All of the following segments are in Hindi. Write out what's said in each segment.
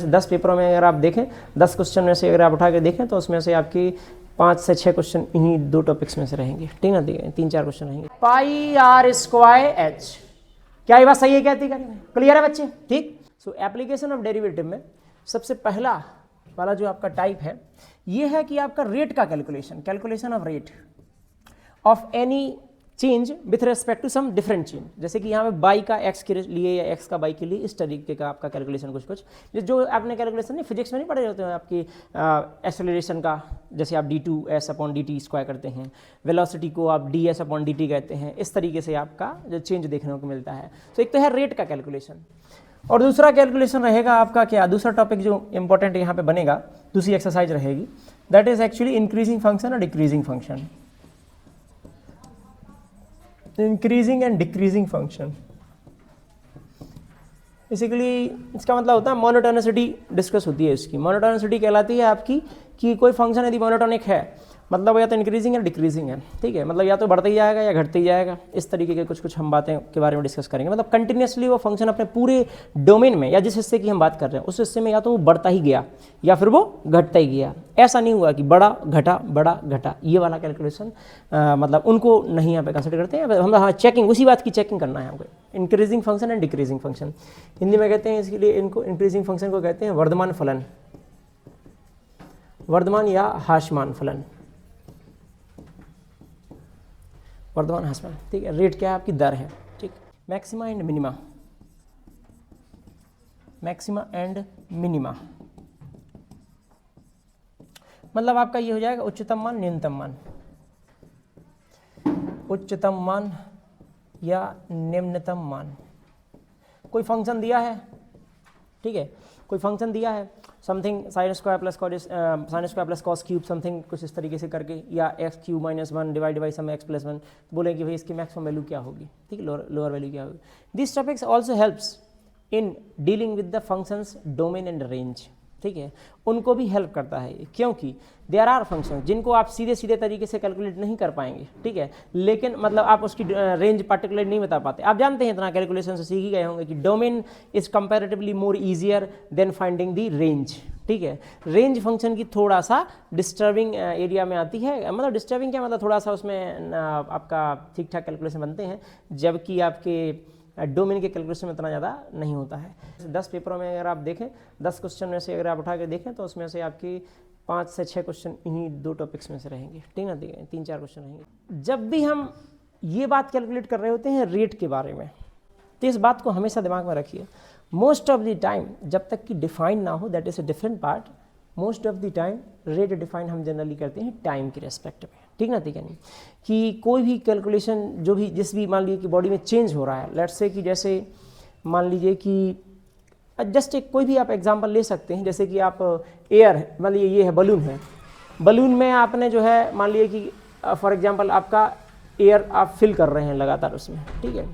10 पेपरों में अगर आप देखें 10 क्वेश्चन में से अगर आप उठा के देखें तो उसमें से आपकी 5 से 6 क्वेश्चन इन्हीं 2 टॉपिक्स में से रहेंगे, ठीक ना, 3-4 क्वेश्चन रहेंगे। पाई आर स्क्वायर एच, क्या ये बात सही है? कहती क्लियर है बच्चे? ठीक। सो एप्लीकेशन ऑफ डेरिवेटिव में सबसे पहला वाला जो आपका टाइप है ये है कि आपका रेट का calculation of rate of any change with respect to some different change. जैसे कि यहाँ पे बाई का एक्स के लिए या एक्स का बाई के लिए इस तरीके का आपका कैलकुलेशन कुछ जो आपने कैलकुलेशन नहीं फिजिक्स में नहीं पढ़े होते हैं आपकी एक्सेलरेशन का, जैसे आप d2s/dt स्क्वायर करते हैं, वेलोसिटी को आप ds/dt कहते हैं, इस तरीके से आपका जो चेंज देखने को मिलता है। तो एक तो है रेट का कैलकुलेशन और दूसरा कैलकुलेशन रहेगा आपका क्या, दूसरा टॉपिक जो इंपॉर्टेंट यहाँ पे बनेगा, दूसरी एक्सरसाइज रहेगी, that is actually increasing function और decreasing function, increasing and decreasing function. Basically इसका मतलब होता है मोनोटोनिसिटी डिस्कस होती है इसकी। मोनोटोनिसिटी कहलाती है आपकी कि कोई फंक्शन यदि मोनोटोनिक है मतलब या तो इंक्रीजिंग या डिक्रीजिंग है, ठीक है, मतलब या तो बढ़ता ही जाएगा या घटता ही जाएगा। इस तरीके के कुछ हम बातें के बारे में डिस्कस करेंगे। मतलब कंटिन्यूसली वो फंक्शन अपने पूरे डोमेन में या जिस हिस्से की हम बात कर रहे हैं उस हिस्से में या तो वो बढ़ता ही गया या फिर वो घटता ही गया। ऐसा नहीं हुआ कि बड़ा घटा, ये वाला कैलकुलेशन मतलब उनको नहीं यहाँ पे कंसिडर करते हैं हम। हाँ, चेकिंग, उसी बात की चेकिंग करना है हमको। Increasing function and decreasing function Hindi में कहते हैं, इसके लिए इनको इंक्रीजिंग फंक्शन को कहते हैं वर्धमान फलन, वर्धमान या ह्रासमान फलन, वर्धमान ह्रासमान, ठीक है। रेट क्या है? आपकी दर है, ठीक। Maxima and minima, maxima and minima मतलब आपका ये हो जाएगा उच्चतम मान न्यूनतम मान, उच्चतम मान या निम्नतम मान। कोई फंक्शन दिया है, ठीक है, कोई फंक्शन दिया है something sin square plus cos cube something कुछ इस तरीके से करके, या x³ - 1 divide by some x+1, बोले कि भाई इसकी मैक्सिमम वैल्यू क्या होगी, ठीक है, लोअर वैल्यू क्या होगी। This topics also helps in dealing with the functions domain and range, ठीक है, उनको भी हेल्प करता है क्योंकि देयर आर फंक्शन जिनको आप सीधे तरीके से कैलकुलेट नहीं कर पाएंगे, ठीक है, लेकिन मतलब आप उसकी रेंज पार्टिकुलर नहीं बता पाते। आप जानते हैं इतना कैलकुलेशन से सीख ही गए होंगे कि domain is comparatively more easier than finding the range, ठीक है। रेंज फंक्शन की थोड़ा सा डिस्टर्बिंग एरिया में आती है, मतलब डिस्टर्बिंग क्या मतलब थोड़ा सा उसमें आपका ठीक ठाक कैलकुलेशन बनते हैं, जबकि आपके डोमेन के कैलकुलेशन में इतना ज़्यादा नहीं होता है। 10 पेपरों में अगर आप देखें 10 क्वेश्चन में से अगर आप उठा के देखें तो उसमें से आपकी 5 से 6 क्वेश्चन इन्हीं 2 टॉपिक्स में से रहेंगे, ठीक ना, 3-4 क्वेश्चन रहेंगे। जब भी हम ये बात कैलकुलेट कर रहे होते हैं रेट के बारे में तो इस बात को हमेशा दिमाग में रखिए। मोस्ट ऑफ द टाइम जब तक कि डिफाइन ना हो, that is a different part, most of the time rate define हम जनरली करते हैं टाइम के रेस्पेक्ट में, ठीक ना, ठीक है। नहीं कि कोई भी कैलकुलेशन जो भी जिस भी मान लीजिए कि बॉडी में चेंज हो रहा है, लेट्स से कि जैसे मान लीजिए कि जस्ट एक कोई भी आप एग्जांपल ले सकते हैं, जैसे कि आप एयर मान लीजिए ये है बलून है, बलून में आपने जो है मान लीजिए कि फॉर एग्जांपल आपका एयर आप फिल कर रहे हैं लगातार उसमें, ठीक है,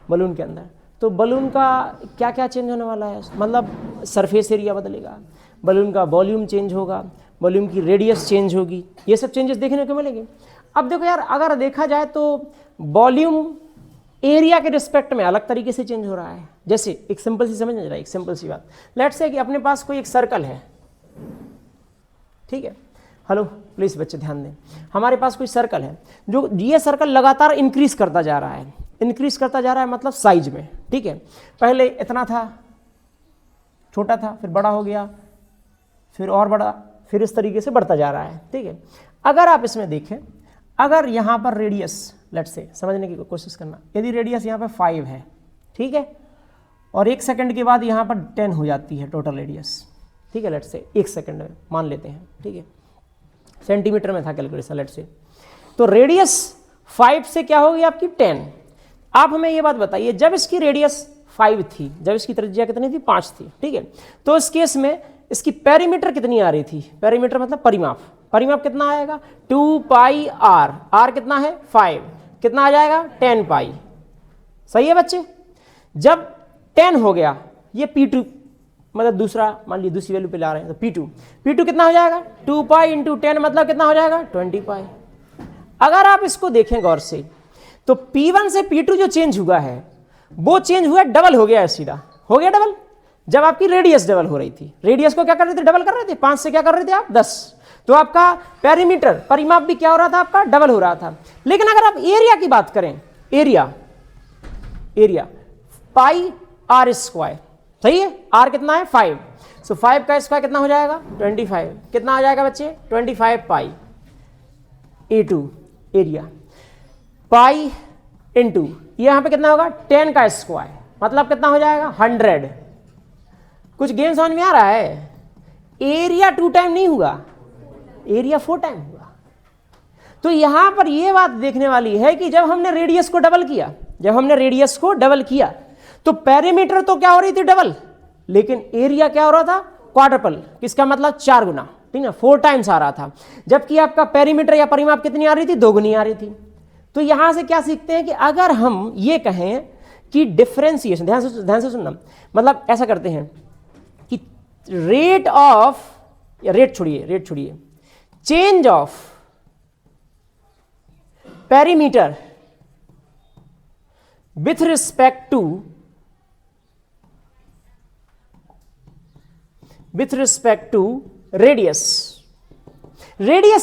बलून के अंदर, तो बलून का क्या क्या चेंज होने वाला है, मतलब सरफेस एरिया बदलेगा, बलून का वॉल्यूम चेंज होगा, वॉल्यूम की रेडियस चेंज होगी, ये सब चेंजेस देखने को मिलेंगे। अब देखो यार, अगर देखा जाए तो वॉल्यूम एरिया के रिस्पेक्ट में अलग तरीके से चेंज हो रहा है। जैसे एक सिंपल सी समझ में एक सिंपल सी बात, लेट्स से कि अपने पास कोई एक सर्कल है, ठीक है, हेलो प्लीज बच्चे ध्यान दें, हमारे पास कोई सर्कल है, जो ये सर्कल लगातार इंक्रीज करता जा रहा है, इंक्रीज करता जा रहा है मतलब साइज में, ठीक है, पहले इतना था, छोटा था, फिर बड़ा हो गया, फिर और बड़ा, फिर इस तरीके से बढ़ता जा रहा है, ठीक है। अगर आप इसमें देखें, अगर यहाँ पर रेडियस लेट्स से समझने की कोशिश करना, यदि रेडियस यहाँ पे 5 है, ठीक है, और 1 सेकंड के बाद यहाँ पर 10 हो जाती है टोटल रेडियस, ठीक है, लेट्स से 1 सेकंड में मान लेते हैं, ठीक है, सेंटीमीटर में था कैलकुलेशन लेट्स से, तो रेडियस 5 से क्या होगी आपकी 10। आप हमें ये बात बताइए, जब इसकी रेडियस 5 थी, जब इसकी त्रिज्या कितनी थी, 5 थी, ठीक है, तो इस केस में इसकी पेरीमीटर कितनी आ रही थी, पेरीमीटर मतलब परिमाप, परिमाप कितना आएगा 2 पाई r, r कितना है 5, कितना आ जाएगा 10 पाई, सही है बच्चे। जब 10 हो गया, ये P2 मतलब दूसरा मान लीजिए दूसरी वैल्यू पे ला रहे हैं, तो P2 कितना हो जाएगा 2 पाई इंटू 10 मतलब कितना हो जाएगा 20 पाई। अगर आप इसको देखें गौर से तो P1 से P2 जो चेंज हुआ है वो चेंज हुआ, डबल हो गया है, सीधा हो गया डबल, जब आपकी रेडियस डबल हो रही थी। रेडियस को क्या कर रहे थे, डबल कर रहे थे, 5 से क्या कर रहे थे आप, 10। तो आपका पेरीमीटर, परिमाप भी क्या हो रहा था आपका, डबल हो रहा था। लेकिन अगर आप एरिया की बात करें, एरिया पाई आर स्क्वायर, सही है, आर कितना है 5, सो 5 का स्क्वायर कितना हो जाएगा 25, कितना हो जाएगा बच्चे 25 पाई A2 एरिया, पाई इंटू यहां पे कितना होगा 10 का स्क्वायर, मतलब कितना हो जाएगा 100। कुछ गेम समझ में आ रहा है? एरिया 2 टाइम नहीं हुआ, एरिया 4 टाइम हुआ। तो यहां पर यह बात देखने वाली है कि जब हमने रेडियस को डबल किया, तो पेरीमीटर तो क्या हो रही थी डबल, लेकिन एरिया क्या हो रहा था क्वाड्रपल, किसका मतलब 4 गुना, ठीक है, 4 टाइम्स आ रहा था। जबकि आपका पेरीमीटर या परिमाप कितनी आ रही थी, 2 गुनी आ रही थी। तो यहां से क्या सीखते हैं कि अगर हम ये कहें कि डिफरेंशिएशन, ध्यान से सुनना, मतलब ऐसा करते हैं कि रेट छोड़िए, change of perimeter with respect to radius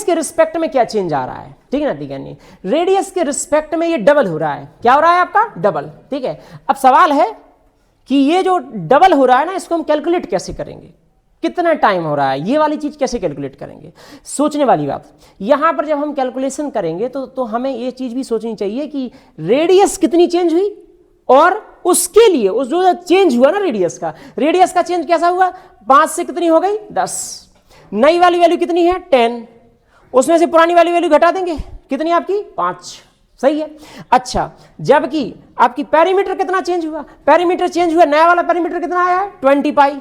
के रिस्पेक्ट में क्या चेंज आ रहा है, ठीक है ना, ठीक है नहीं, रेडियस के रिस्पेक्ट में ये डबल हो रहा है, क्या हो रहा है आपका डबल, ठीक है। अब सवाल है कि ये जो डबल हो रहा है ना, इसको हम कैलकुलेट कैसे करेंगे, कितना टाइम हो रहा है, ये वाली चीज कैसे कैलकुलेट करेंगे, सोचने वाली बात। यहां पर जब हम कैलकुलेशन करेंगे तो हमें ये चीज भी सोचनी चाहिए कि रेडियस कितनी चेंज हुई, और उसके लिए उस जो चेंज हुआ ना रेडियस का चेंज कैसा हुआ, 5 से कितनी हो गई 10, नई वाली वैल्यू कितनी है 10, उसमें से पुरानी वाली वैल्यू घटा देंगे, कितनी आपकी 5, सही है। अच्छा, जबकि आपकी पेरीमीटर कितना चेंज हुआ, पेरीमीटर चेंज हुआ, नया वाला पेरीमीटर कितना आया है 20 पाई,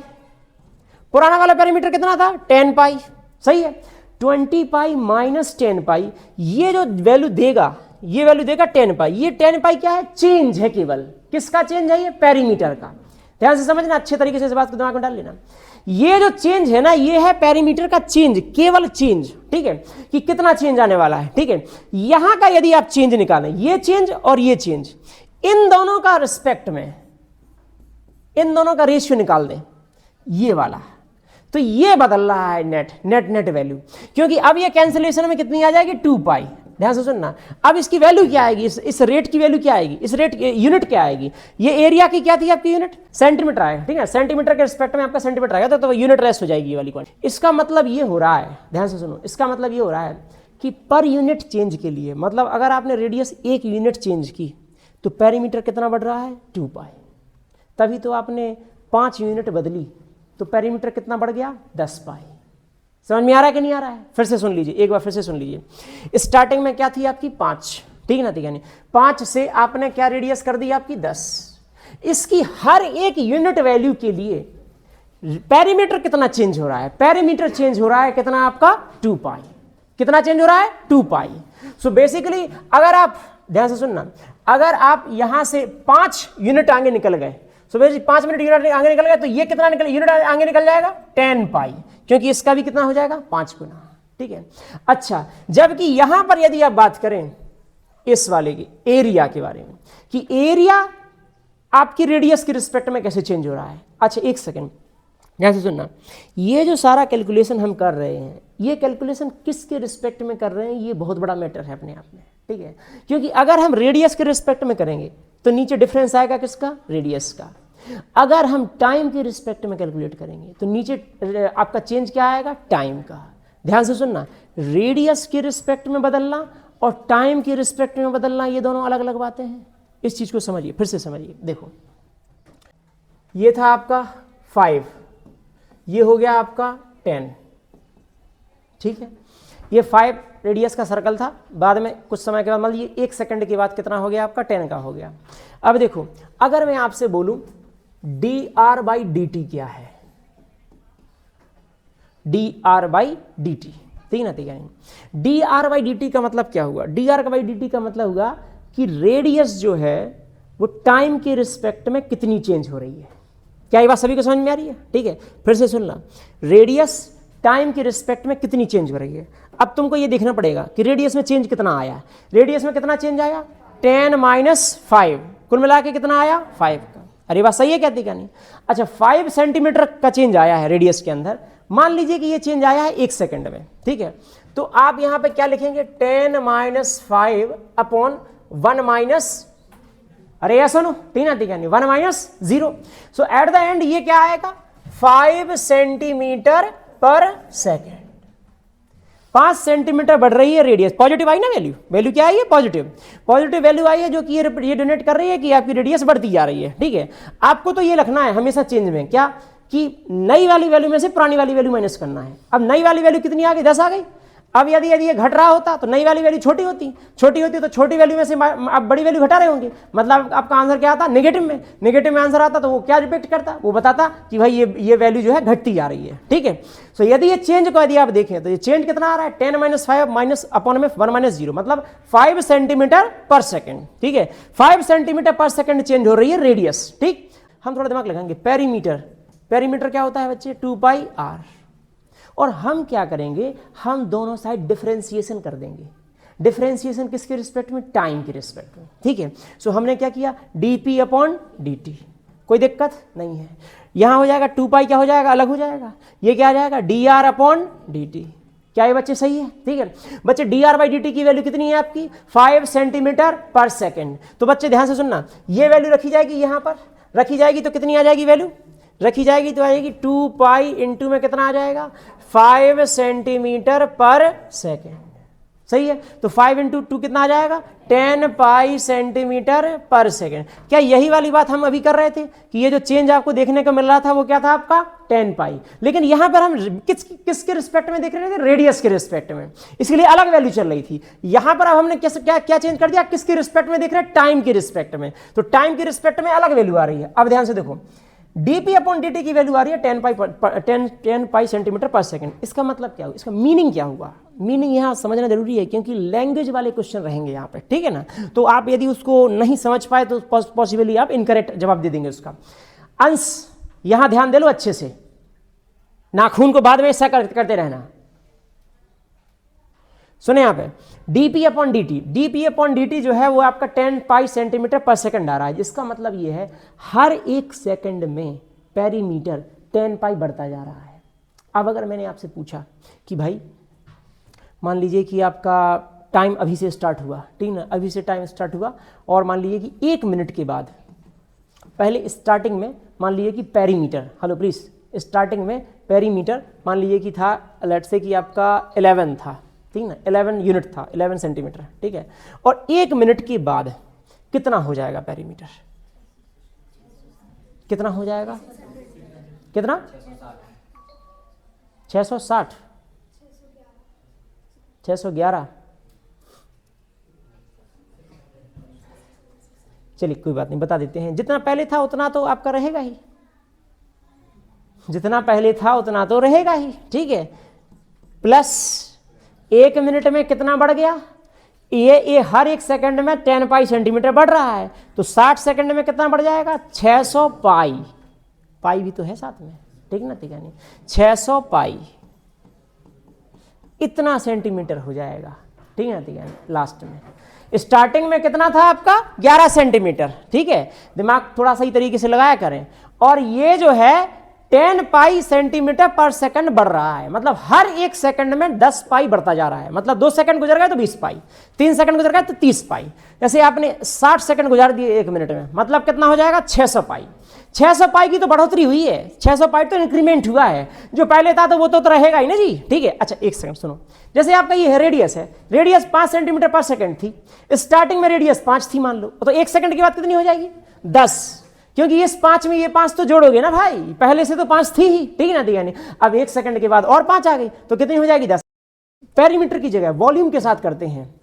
पुराना वाला पेरीमीटर कितना था 10 पाई, सही है। 20 पाई माइनस 10 पाई, ये जो वैल्यू देगा, ये वैल्यू देगा 10 पाई, ये 10 पाई क्या है, चेंज है, केवल किसका चेंज है, ये पेरीमीटर का। ध्यान से समझना, अच्छे तरीके से इस बात को दिमाग में डाल लेना। ये जो चेंज है ना, ये है पेरीमीटर का चेंज, केवल चेंज, ठीक है, कि कितना चेंज आने वाला है, ठीक है। यहां का यदि आप चेंज निकालें, ये चेंज और ये चेंज, इन दोनों का रिस्पेक्ट में, इन दोनों का रेशियो निकाल दें, ये वाला, तो ये बदल रहा है नेट वैल्यू, क्योंकि अब ये कैंसिलेशन में कितनी आ जाएगी 2 पाई। ध्यान से सुनना, अब इसकी वैल्यू क्या आएगी, इस रेट की वैल्यू क्या आएगी, इस रेट यूनिट क्या आएगी, ये एरिया की क्या थी आपकी यूनिट, सेंटीमीटर आएगा, ठीक है, सेंटीमीटर के रिस्पेक्ट में आपका सेंटीमीटर आएगा, तो यूनिट रेस्ट हो जाएगी ये वाली क्वांटिटी। इसका मतलब ये हो रहा है, ध्यान से सुनो, इसका मतलब ये हो रहा है कि पर यूनिट चेंज के लिए, मतलब अगर आपने रेडियस 1 यूनिट चेंज की तो पेरीमीटर कितना बढ़ रहा है 2 पाई, तभी तो आपने 5 यूनिट बदली तो पेरीमीटर कितना बढ़ गया 10 पाई। समझ में आ रहा है कि नहीं आ रहा है? फिर से सुन लीजिए, एक बार फिर से सुन लीजिए। स्टार्टिंग में क्या थी आपकी 5, ठीक है ना, ठीक है नहीं, 5 से आपने क्या रेडियस कर दी आपकी 10। इसकी हर एक यूनिट वैल्यू के लिए पेरीमीटर कितना चेंज हो रहा है, पेरीमीटर चेंज हो रहा है कितना आपका 2 पाई, कितना चेंज हो रहा है 2 पाई। सो बेसिकली अगर आप ध्यान से सुनना, अगर आप यहां से 5 यूनिट आगे निकल गए, सो बेसिकली 5 मिनट यूनिट आगे निकल गए, तो ये कितना निकल, यूनिट आगे निकल जाएगा 10 पाई, क्योंकि इसका भी कितना हो जाएगा 5 गुना, ठीक है। अच्छा, जबकि यहां पर यदि आप बात करें इस वाले की एरिया के बारे में, कि एरिया आपकी रेडियस के रिस्पेक्ट में कैसे चेंज हो रहा है। अच्छा एक सेकेंड ध्यान से सुनना, ये जो सारा कैलकुलेशन हम कर रहे हैं, ये कैलकुलेशन किसके रिस्पेक्ट में कर रहे हैं, ये बहुत बड़ा मैटर है अपने आप में, ठीक है। क्योंकि अगर हम रेडियस के रिस्पेक्ट में करेंगे तो नीचे डिफरेंस आएगा किसका, रेडियस का। अगर हम टाइम के रिस्पेक्ट में कैलकुलेट करेंगे तो नीचे आपका चेंज क्या आएगा, टाइम का। ध्यान से सुनना, रेडियस के रिस्पेक्ट में बदलना और टाइम के रिस्पेक्ट में बदलना, ये दोनों अलग अलग बातें हैं। इस चीज को समझिए, फिर से समझिए। देखो, ये था आपका 5, ये हो गया आपका 10, ठीक है। ये 5 रेडियस का सर्कल था, बाद में कुछ समय के बाद, मान लीजिए 1 सेकंड के बाद कितना हो गया आपका 10 का हो गया। अब देखो, अगर मैं आपसे बोलूं dr/dt क्या है, dr/dt, ठीक ना, ठीक है। dr/dt का मतलब क्या हुआ, dr/dt का मतलब हुआ कि रेडियस जो है वो टाइम के रिस्पेक्ट में कितनी चेंज हो रही है। क्या ये बात सभी को समझ में आ रही है? ठीक है, फिर से सुनना, रेडियस टाइम के रिस्पेक्ट में कितनी चेंज हो रही है। अब तुमको ये देखना पड़ेगा कि रेडियस में चेंज कितना आया है। रेडियस में कितना चेंज आया, 10 - 5, कुल मिला के कितना आया 5 का। अरे बात सही है कहती क्या नहीं? अच्छा 5 सेंटीमीटर का चेंज आया है रेडियस के अंदर, मान लीजिए कि ये चेंज आया है 1 सेकंड में, ठीक है, तो आप यहां पे क्या लिखेंगे 10 - 5 अपॉन 1 माइनस, अरे ऐसा नो तीन आती क्या नहीं, 1 - 0। सो एट द एंड ये क्या आएगा 5 सेंटीमीटर पर सेकेंड। 5 सेंटीमीटर बढ़ रही है रेडियस, पॉजिटिव आई ना वैल्यू, वैल्यू क्या आई है पॉजिटिव, पॉजिटिव वैल्यू आई है जो कि ये डोनेट कर रही है कि आपकी रेडियस बढ़ती जा रही है, ठीक है। आपको तो ये लिखना है हमेशा चेंज में क्या कि नई वाली वैल्यू में से पुरानी वाली वैल्यू माइनस करना है। अब नई वाली वैल्यू कितनी आ गई 10 आ गई। अब यदि ये घट रहा होता तो नई वाली वैल्यू छोटी होती तो छोटी वैल्यू में से आप बड़ी वैल्यू घटा रहे होंगे, मतलब आपका आंसर क्या आता नेगेटिव में, नेगेटिव में आंसर आता तो वो क्या रिपेक्ट करता, वो बताता कि भाई ये वैल्यू जो है घटती जा रही है, ठीक है। सो यदि ये चेंज को यदि आप देखें तो ये चेंज कितना आ रहा है 10 - 5 माइनस अपॉन में 1 - 0 मतलब 5 सेंटीमीटर पर सेकेंड, ठीक है। 5 सेंटीमीटर पर सेकेंड चेंज हो रही है रेडियस, ठीक। हम थोड़ा दिमाग लगाएंगे, पेरीमीटर, पेरीमीटर क्या होता है बच्चे 2πr, और हम क्या करेंगे हम दोनों साइड डिफरेंशिएशन कर देंगे। डिफरेंशिएशन किसके रिस्पेक्ट में, टाइम के रिस्पेक्ट में, ठीक है। सो हमने क्या किया dp अपॉन dt, कोई दिक्कत नहीं है। यहां हो जाएगा 2π क्या हो जाएगा अलग हो जाएगा, ये क्या आ जाएगा dr अपॉन dt। क्या ये बच्चे सही है, ठीक है बच्चे। dr/dt की वैल्यू कितनी है आपकी 5 सेंटीमीटर पर सेकेंड। तो बच्चे ध्यान से सुनना, ये वैल्यू रखी जाएगी यहां पर रखी जाएगी तो कितनी आ जाएगी वैल्यू रखी जाएगी तो आएगी 2π इंटू में कितना आ जाएगा 5 सेंटीमीटर पर सेकेंड, सही है। तो 5 इंटू 2 कितना आ जाएगा 10π सेंटीमीटर पर सेकेंड। क्या यही वाली बात हम अभी कर रहे थे कि ये जो चेंज आपको देखने को मिल रहा था वो क्या था आपका 10π, लेकिन यहां पर हम किसके रिस्पेक्ट में देख रहे थे, रेडियस के रिस्पेक्ट में, इसके लिए अलग वैल्यू चल रही थी। यहां पर अब हमने क्या चेंज कर दिया, किसके रिस्पेक्ट में देख रहे हैं, टाइम के रिस्पेक्ट में। तो टाइम के रिस्पेक्ट में अलग वैल्यू आ रही है। अब ध्यान से देखो dp अपॉन dt की वैल्यू आ रही है 10π सेंटीमीटर पर सेकेंड। इसका मतलब क्या हुआ, इसका मीनिंग क्या हुआ, मीनिंग यहाँ समझना जरूरी है क्योंकि लैंग्वेज वाले क्वेश्चन रहेंगे यहाँ पे, ठीक है ना। तो आप यदि उसको नहीं समझ पाए तो पॉसिबली आप इनकरेक्ट जवाब दे देंगे उसका। अंश यहां ध्यान दे लो अच्छे से, नाखून को बाद में ऐसा करते रहना। सुने यहाँ पे dp अपॉन dt जो है वो आपका 10π सेंटीमीटर पर सेकंड आ रहा है, जिसका मतलब ये है हर एक सेकंड में पेरीमीटर 10π बढ़ता जा रहा है। अब अगर मैंने आपसे पूछा कि भाई मान लीजिए कि आपका टाइम अभी से स्टार्ट हुआ, ठीक ना, अभी से टाइम स्टार्ट हुआ और मान लीजिए कि 1 मिनट के बाद, पहले स्टार्टिंग में मान लीजिए कि पेरीमीटर, हेलो प्लीज, स्टार्टिंग में पेरीमीटर मान लीजिए कि था लेट्स से कि आपका 11 था, ठीक ना, 11 यूनिट था, 11 सेंटीमीटर, ठीक है। और 1 मिनट के बाद कितना हो जाएगा पेरीमीटर, कितना हो जाएगा, कितना 660 611। चलिए कोई बात नहीं, बता देते हैं। जितना पहले था उतना तो आपका रहेगा ही, जितना पहले था उतना तो रहेगा ही, ठीक है। प्लस 1 मिनट में कितना बढ़ गया, ये हर एक सेकंड में 10π सेंटीमीटर बढ़ रहा है, तो 60 सेकंड में कितना बढ़ जाएगा 600π, पाई भी तो है साथ में, ठीक ना, ठीक है नहीं, 600π इतना सेंटीमीटर हो जाएगा, ठीक है, ठीक है। लास्ट में स्टार्टिंग में कितना था आपका 11 सेंटीमीटर, ठीक है, दिमाग थोड़ा सही तरीके से लगाया करें। और ये जो है 10π सेंटीमीटर पर सेकंड बढ़ रहा है, मतलब हर एक सेकंड में 10π बढ़ता जा रहा है, मतलब 2 सेकंड गुजर गए तो 20π, 3 सेकंड गुजर गए तो 30π, जैसे आपने 60 सेकंड गुजार दिए 1 मिनट में, मतलब कितना हो जाएगा 600π। 600π की तो बढ़ोतरी हुई है, 600π तो इंक्रीमेंट हुआ है, जो पहले था तो वो तो रहेगा ही ना जी, ठीक है। अच्छा एक सेकंड सुनो, जैसे आपका ये है रेडियस है, रेडियस 5 सेंटीमीटर पर सेकंड थी, स्टार्टिंग में रेडियस 5 थी मान लो, तो 1 सेकंड के बाद कितनी हो जाएगी 10, क्योंकि इस 5 में ये 5 तो जोड़ोगे ना भाई, पहले से तो 5 थी ही, ठीक है ना, ठीक है। अब 1 सेकंड के बाद और 5 आ गई तो कितनी हो जाएगी 10। पेरीमीटर की जगह वॉल्यूम के साथ करते हैं,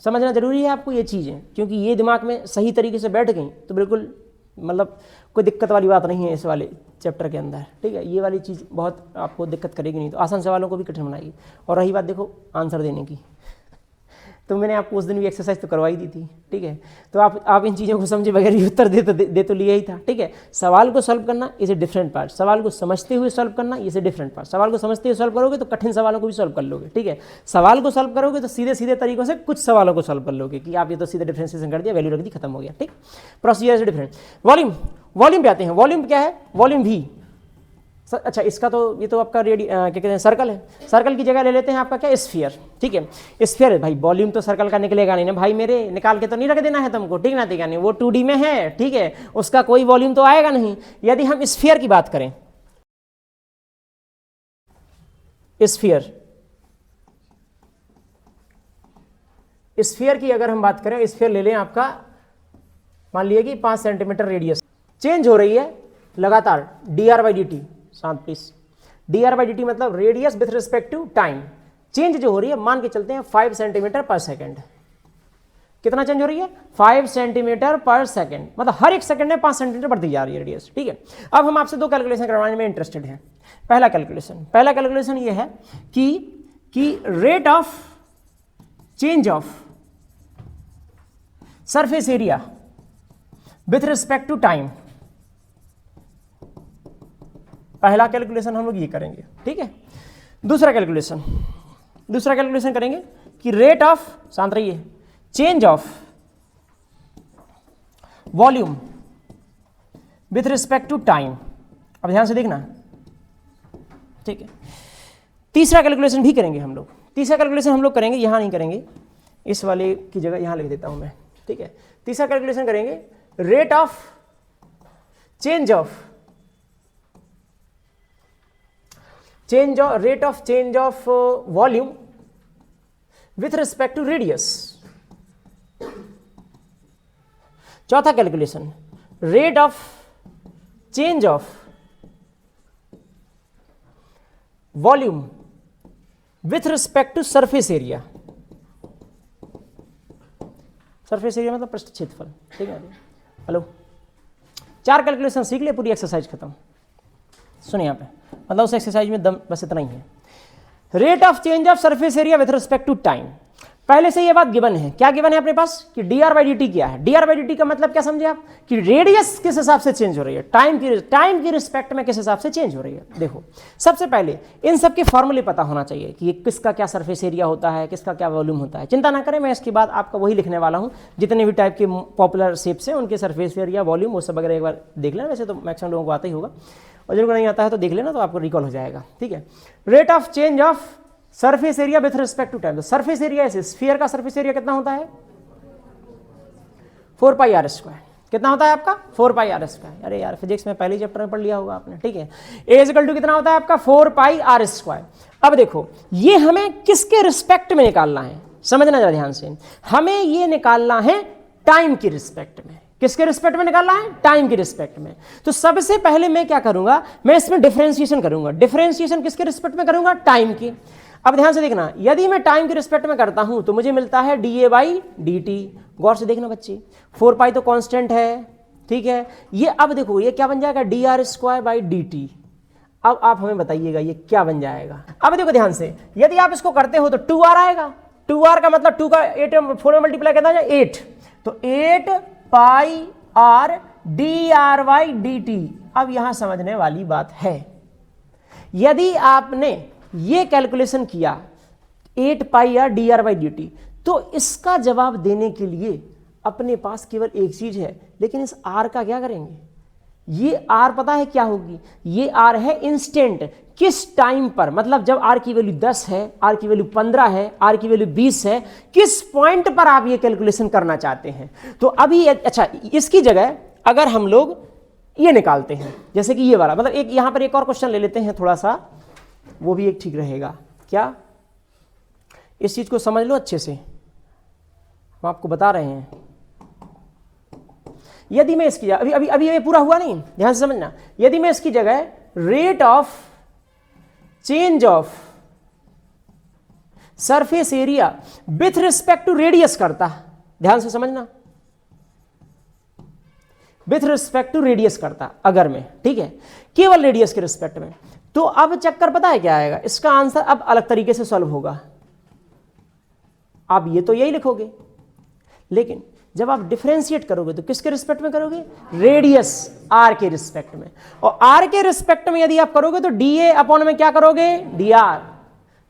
समझना जरूरी है आपको ये चीजें, क्योंकि ये दिमाग में सही तरीके से बैठ गई तो बिल्कुल मतलब कोई दिक्कत वाली बात नहीं है इस वाले चैप्टर के अंदर, ठीक है। ये वाली चीज़ बहुत आपको दिक्कत करेगी नहीं, तो आसान सवालों को भी कठिन बनाएगी। और रही बात देखो आंसर देने की, तो मैंने आपको उस दिन भी एक्सरसाइज तो करवाई दी थी, ठीक है। तो आप इन चीज़ों को समझे बगैर ही उत्तर दे तो लिया ही था, ठीक है। सवाल को सॉल्व करना इज ए डिफरेंट पार्ट, सवाल को समझते हुए सॉल्व करना इज ए डिफरेंट पार्ट। सवाल को समझते हुए सॉल्व करोगे तो कठिन सवालों को भी सॉल्व कर लोगे, ठीक है। सवाल को सॉल्व करोगे तो सीधे सीधे तरीकों से कुछ सवालों को सॉल्व कर लोगे कि आप ये तो सीधे डिफरेंशिएशन कर दिया, वैल्यू रख दी, खत्म हो गया, ठीक। Procedure is different. वॉल्यूम पे आते हैं। वॉल्यूम क्या है? वॉल्यूम भी, अच्छा इसका तो ये तो आपका क्या कहते हैं, सर्कल है। सर्कल की जगह ले लेते हैं आपका क्या, स्फीयर, ठीक है। स्फीयर है भाई, वॉल्यूम तो सर्कल का निकलेगा नहीं ना भाई मेरे, निकाल के तो नहीं रख देना है तुमको, ठीक ना, ठीक है नहीं, वो 2D में है, ठीक है, उसका कोई वॉल्यूम तो आएगा नहीं। यदि हम स्फीयर की बात करें, स्फीयर की अगर हम बात करें, स्फीयर ले लें आपका, मान लिया कि 5 सेंटीमीटर रेडियस, चेंज हो रही है लगातार, dr/dt, शांत प्लीज, dr/dt मतलब radius with respect to time, change जो हो रही है मान के चलते हैं 5 सेंटीमीटर पर सेकंड। कितना चेंज हो रही है? 5 सेंटीमीटर पर सेकंड, मतलब हर एक सेकंड में 5 सेंटीमीटर बढ़ती जा रही है रेडियस, ठीक है। अब हम आपसे 2 कैलकुलेशन करवाने में इंटरेस्टेड हैं। पहला कैलकुलेशन ये है कि rate of change of surface area with respect to time. पहला कैलकुलेशन हम लोग ये करेंगे, ठीक है। दूसरा कैलकुलेशन करेंगे कि रेट ऑफ, शांत रहिए, change of volume with respect to time. अब ध्यान से देखना, ठीक है। तीसरा कैलकुलेशन भी करेंगे हम लोग। तीसरा कैलकुलेशन हम लोग करेंगे, यहां नहीं करेंगे, इस वाले की जगह यहां लिख देता हूं मैं, ठीक है। तीसरा कैलकुलेशन करेंगे rate of change of volume with respect to radius. चौथा calculation rate of change of volume with respect to surface area. Surface area मतलब पृष्ठ क्षेत्रफल, ठीक है। हेलो, 4 कैलकुलेशन सीख ले, पूरी एक्सरसाइज खत्म। सुनिए यहाँ पे, मतलब उस एक्सरसाइज में दम बस इतना ही है। Rate of change of surface area with respect to time. पहले से ये बात गिवन है, क्या गिवन है अपने पास कि dr/dt क्या है। dr/dt का मतलब क्या समझे आप, कि रेडियस किस हिसाब से चेंज हो रही है, टाइम की रिस्पेक्ट में किस हिसाब से चेंज हो रही है। देखो, सबसे पहले इन सब के फॉर्मूले पता होना चाहिए कि किसका क्या सरफेस एरिया होता है, किसका क्या वॉल्यूम होता है। चिंता ना करें, मैं इसके बाद आपका वही लिखने वाला हूँ, जितने भी टाइप के पॉपुलर शेप्स हैं उनके सरफेस एरिया, वॉल्यूम, वो सब अगर एक बार देख लेना। वैसे तो मैक्सिमम लोगों को आता ही होगा, और जिनको नहीं आता है तो देख लेना, तो आपको रिकॉल हो जाएगा, ठीक है। Rate of change of surface area with respect to time. तो सरफेस एरिया ऐसे, स्फीयर का सरफेस एरिया कितना होता है, 4πr²। कितना होता है आपका, 4πr²। अरे यार, फिजिक्स में पहले चैप्टर में पढ़ लिया होगा आपने, ठीक है। ए इज इक्वल टू कितना होता है आपका, 4πr²। अब देखो, ये हमें किसके रिस्पेक्ट में निकालना है, समझना जरा ध्यान से। हमें ये निकालना है टाइम की रिस्पेक्ट में। किसके रिस्पेक्ट में निकालना है, टाइम की रिस्पेक्ट में। तो सबसे पहले मैं क्या करूंगा, मैं इसमें डिफरेंशिएशन करूंगा। डिफरेंशिएशन किसके रिस्पेक्ट में करूंगा, टाइम की। अब ध्यान से देखना, यदि मैं टाइम के रिस्पेक्ट में करता हूं तो मुझे मिलता है dA/dt। गौर से देखना बच्चे, 4π तो कांस्टेंट है, ठीक है। ये अब देखो, ये क्या बन जाएगा, dr²/dt। अब आप हमें बताइएगा ये क्या बन जाएगा। अब देखो ध्यान से, यदि आप इसको करते हो तो 2r आएगा। 2r का मतलब 2 का 8 4 में मल्टीप्लाई करना है 8, तो 8πr dr/dt। अब यहां समझने वाली बात है, यदि आपने ये कैलकुलेशन किया 8πr dr/dt, तो इसका जवाब देने के लिए अपने पास केवल एक चीज है, लेकिन इस r का क्या करेंगे। ये r पता है क्या होगी, ये r है इंस्टेंट, किस टाइम पर, मतलब जब r की वैल्यू 10 है, r की वैल्यू 15 है, r की वैल्यू 20 है, किस पॉइंट पर आप ये कैलकुलेशन करना चाहते हैं। तो अभी अच्छा, इसकी जगह अगर हम लोग ये निकालते हैं, जैसे कि ये वाला, मतलब एक यहां पर एक और क्वेश्चन ले लेते हैं थोड़ा सा, वो भी एक ठीक रहेगा। क्या, इस चीज को समझ लो अच्छे से, हम आपको बता रहे हैं। यदि मैं इसकी जगह, अभी ये पूरा हुआ नहीं, ध्यान से समझना। यदि मैं इसकी जगह rate of change of surface area with respect to radius करता, ध्यान से समझना, विथ रिस्पेक्ट टू रेडियस करता अगर मैं, ठीक है, केवल रेडियस के रिस्पेक्ट में, तो अब चक्कर पता है क्या आएगा, इसका आंसर अब अलग तरीके से सॉल्व होगा। आप ये तो यही लिखोगे, लेकिन जब आप डिफरेंशिएट करोगे तो किसके रिस्पेक्ट में करोगे? रेडियस आर के रिस्पेक्ट में। और आर के रिस्पेक्ट में यदि आप करोगे तो डी ए अपॉन में क्या करोगे? D R.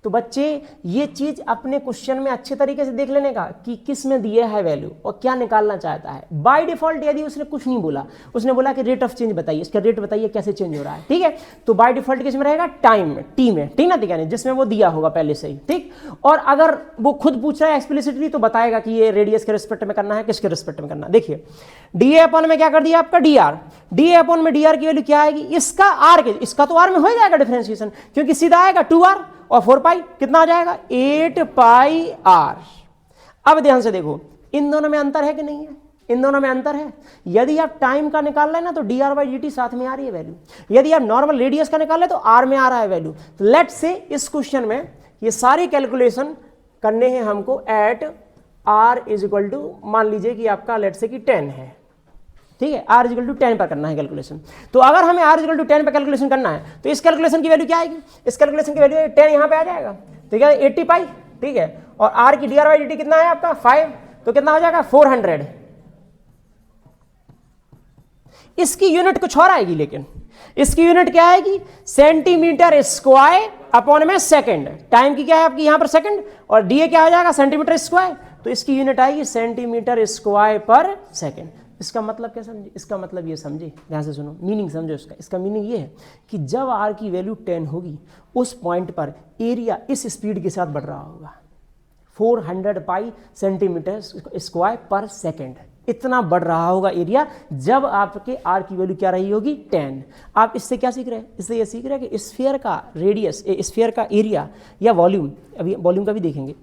तो बच्चे ये चीज अपने क्वेश्चन में अच्छे तरीके से देख लेने का कि किस में दिया है वैल्यू और क्या निकालना चाहता है। बाय डिफॉल्ट यदि उसने कुछ नहीं बोला, उसने बोला कि रेट ऑफ चेंज बताइए, इसका रेट बताइए कैसे चेंज हो रहा है, ठीक है, तो बाय डिफॉल्ट किस में रहेगा? टाइम में, टी में, ठीक ना, ठीक है, जिसमें वो दिया होगा पहले से ही, ठीक। और अगर वो खुद पूछ रहा है एक्सप्लिसिटली तो बताएगा कि ये रेडियस के रिस्पेक्ट में करना है, किसके रिस्पेक्ट में करना है। देखिए डी ए अपॉन में क्या कर दिया आपका? D R. D A upon में डी आर की वैल्यू क्या आएगी? इसका आर के, इसका तो आर में हो जाएगा डिफरेंशिएशन, क्योंकि सीधा आएगा 2r और 4 पाई कितना आ जाएगा? 8 पाई आर। अब ध्यान से देखो, इन दोनों में अंतर है कि नहीं है? इन दोनों में अंतर है। यदि आप टाइम का निकाल रहे हैं ना तो D R by D T साथ में आ रही है वैल्यू, यदि आप नॉर्मल रेडियस का निकाल रहे तो आर में आ रहा है वैल्यू। तो लेट से इस क्वेश्चन में ये सारी कैलकुलेशन करने हैं हमको at R is equal to, मान लीजिए कि आपका लेट से कि 10 है, ठीक है, r इक्वल टू 10 पर करना है कैलकुलेशन। तो अगर हमें r इक्वल टू 10 पर कैलकुलेशन करना है तो इस कैलकुलेशन की वैल्यू क्या आएगी? इस कैलकुलेशन की वैल्यू 10 यहां पे आ जाएगा, ठीक है, 80 पाई, ठीक है, और r की dr बाई dt कितना है आपका? 5, तो कितना हो जाएगा? 400। इसकी यूनिट कुछ और आएगी, लेकिन इसकी यूनिट क्या आएगी? सेंटीमीटर स्क्वायर अपॉन में सेकंड। टाइम की क्या है आपकी यहां पर? सेकंड। और डी क्या हो जाएगा? Centimetre square. तो इसकी यूनिट आएगी सेंटीमीटर स्क्वायर पर सेकंड। इसका मतलब क्या समझे? इसका मतलब ये समझे, ध्यान से सुनो, मीनिंग समझो इसका। इसका मीनिंग ये है कि जब आर की वैल्यू 10 होगी उस पॉइंट पर एरिया इस स्पीड के साथ बढ़ रहा होगा, 400 पाई सेंटीमीटर स्क्वायर पर सेकंड, इतना बढ़ रहा होगा एरिया जब आपके आर की वैल्यू क्या रही होगी? 10। आप इससे क्या सीख रहे हैं? इससे ये सीख रहे हैं कि स्फीयर का रेडियस, स्फीयर का एरिया या वॉल्यूम, अभी वॉल्यूम का भी देखेंगे,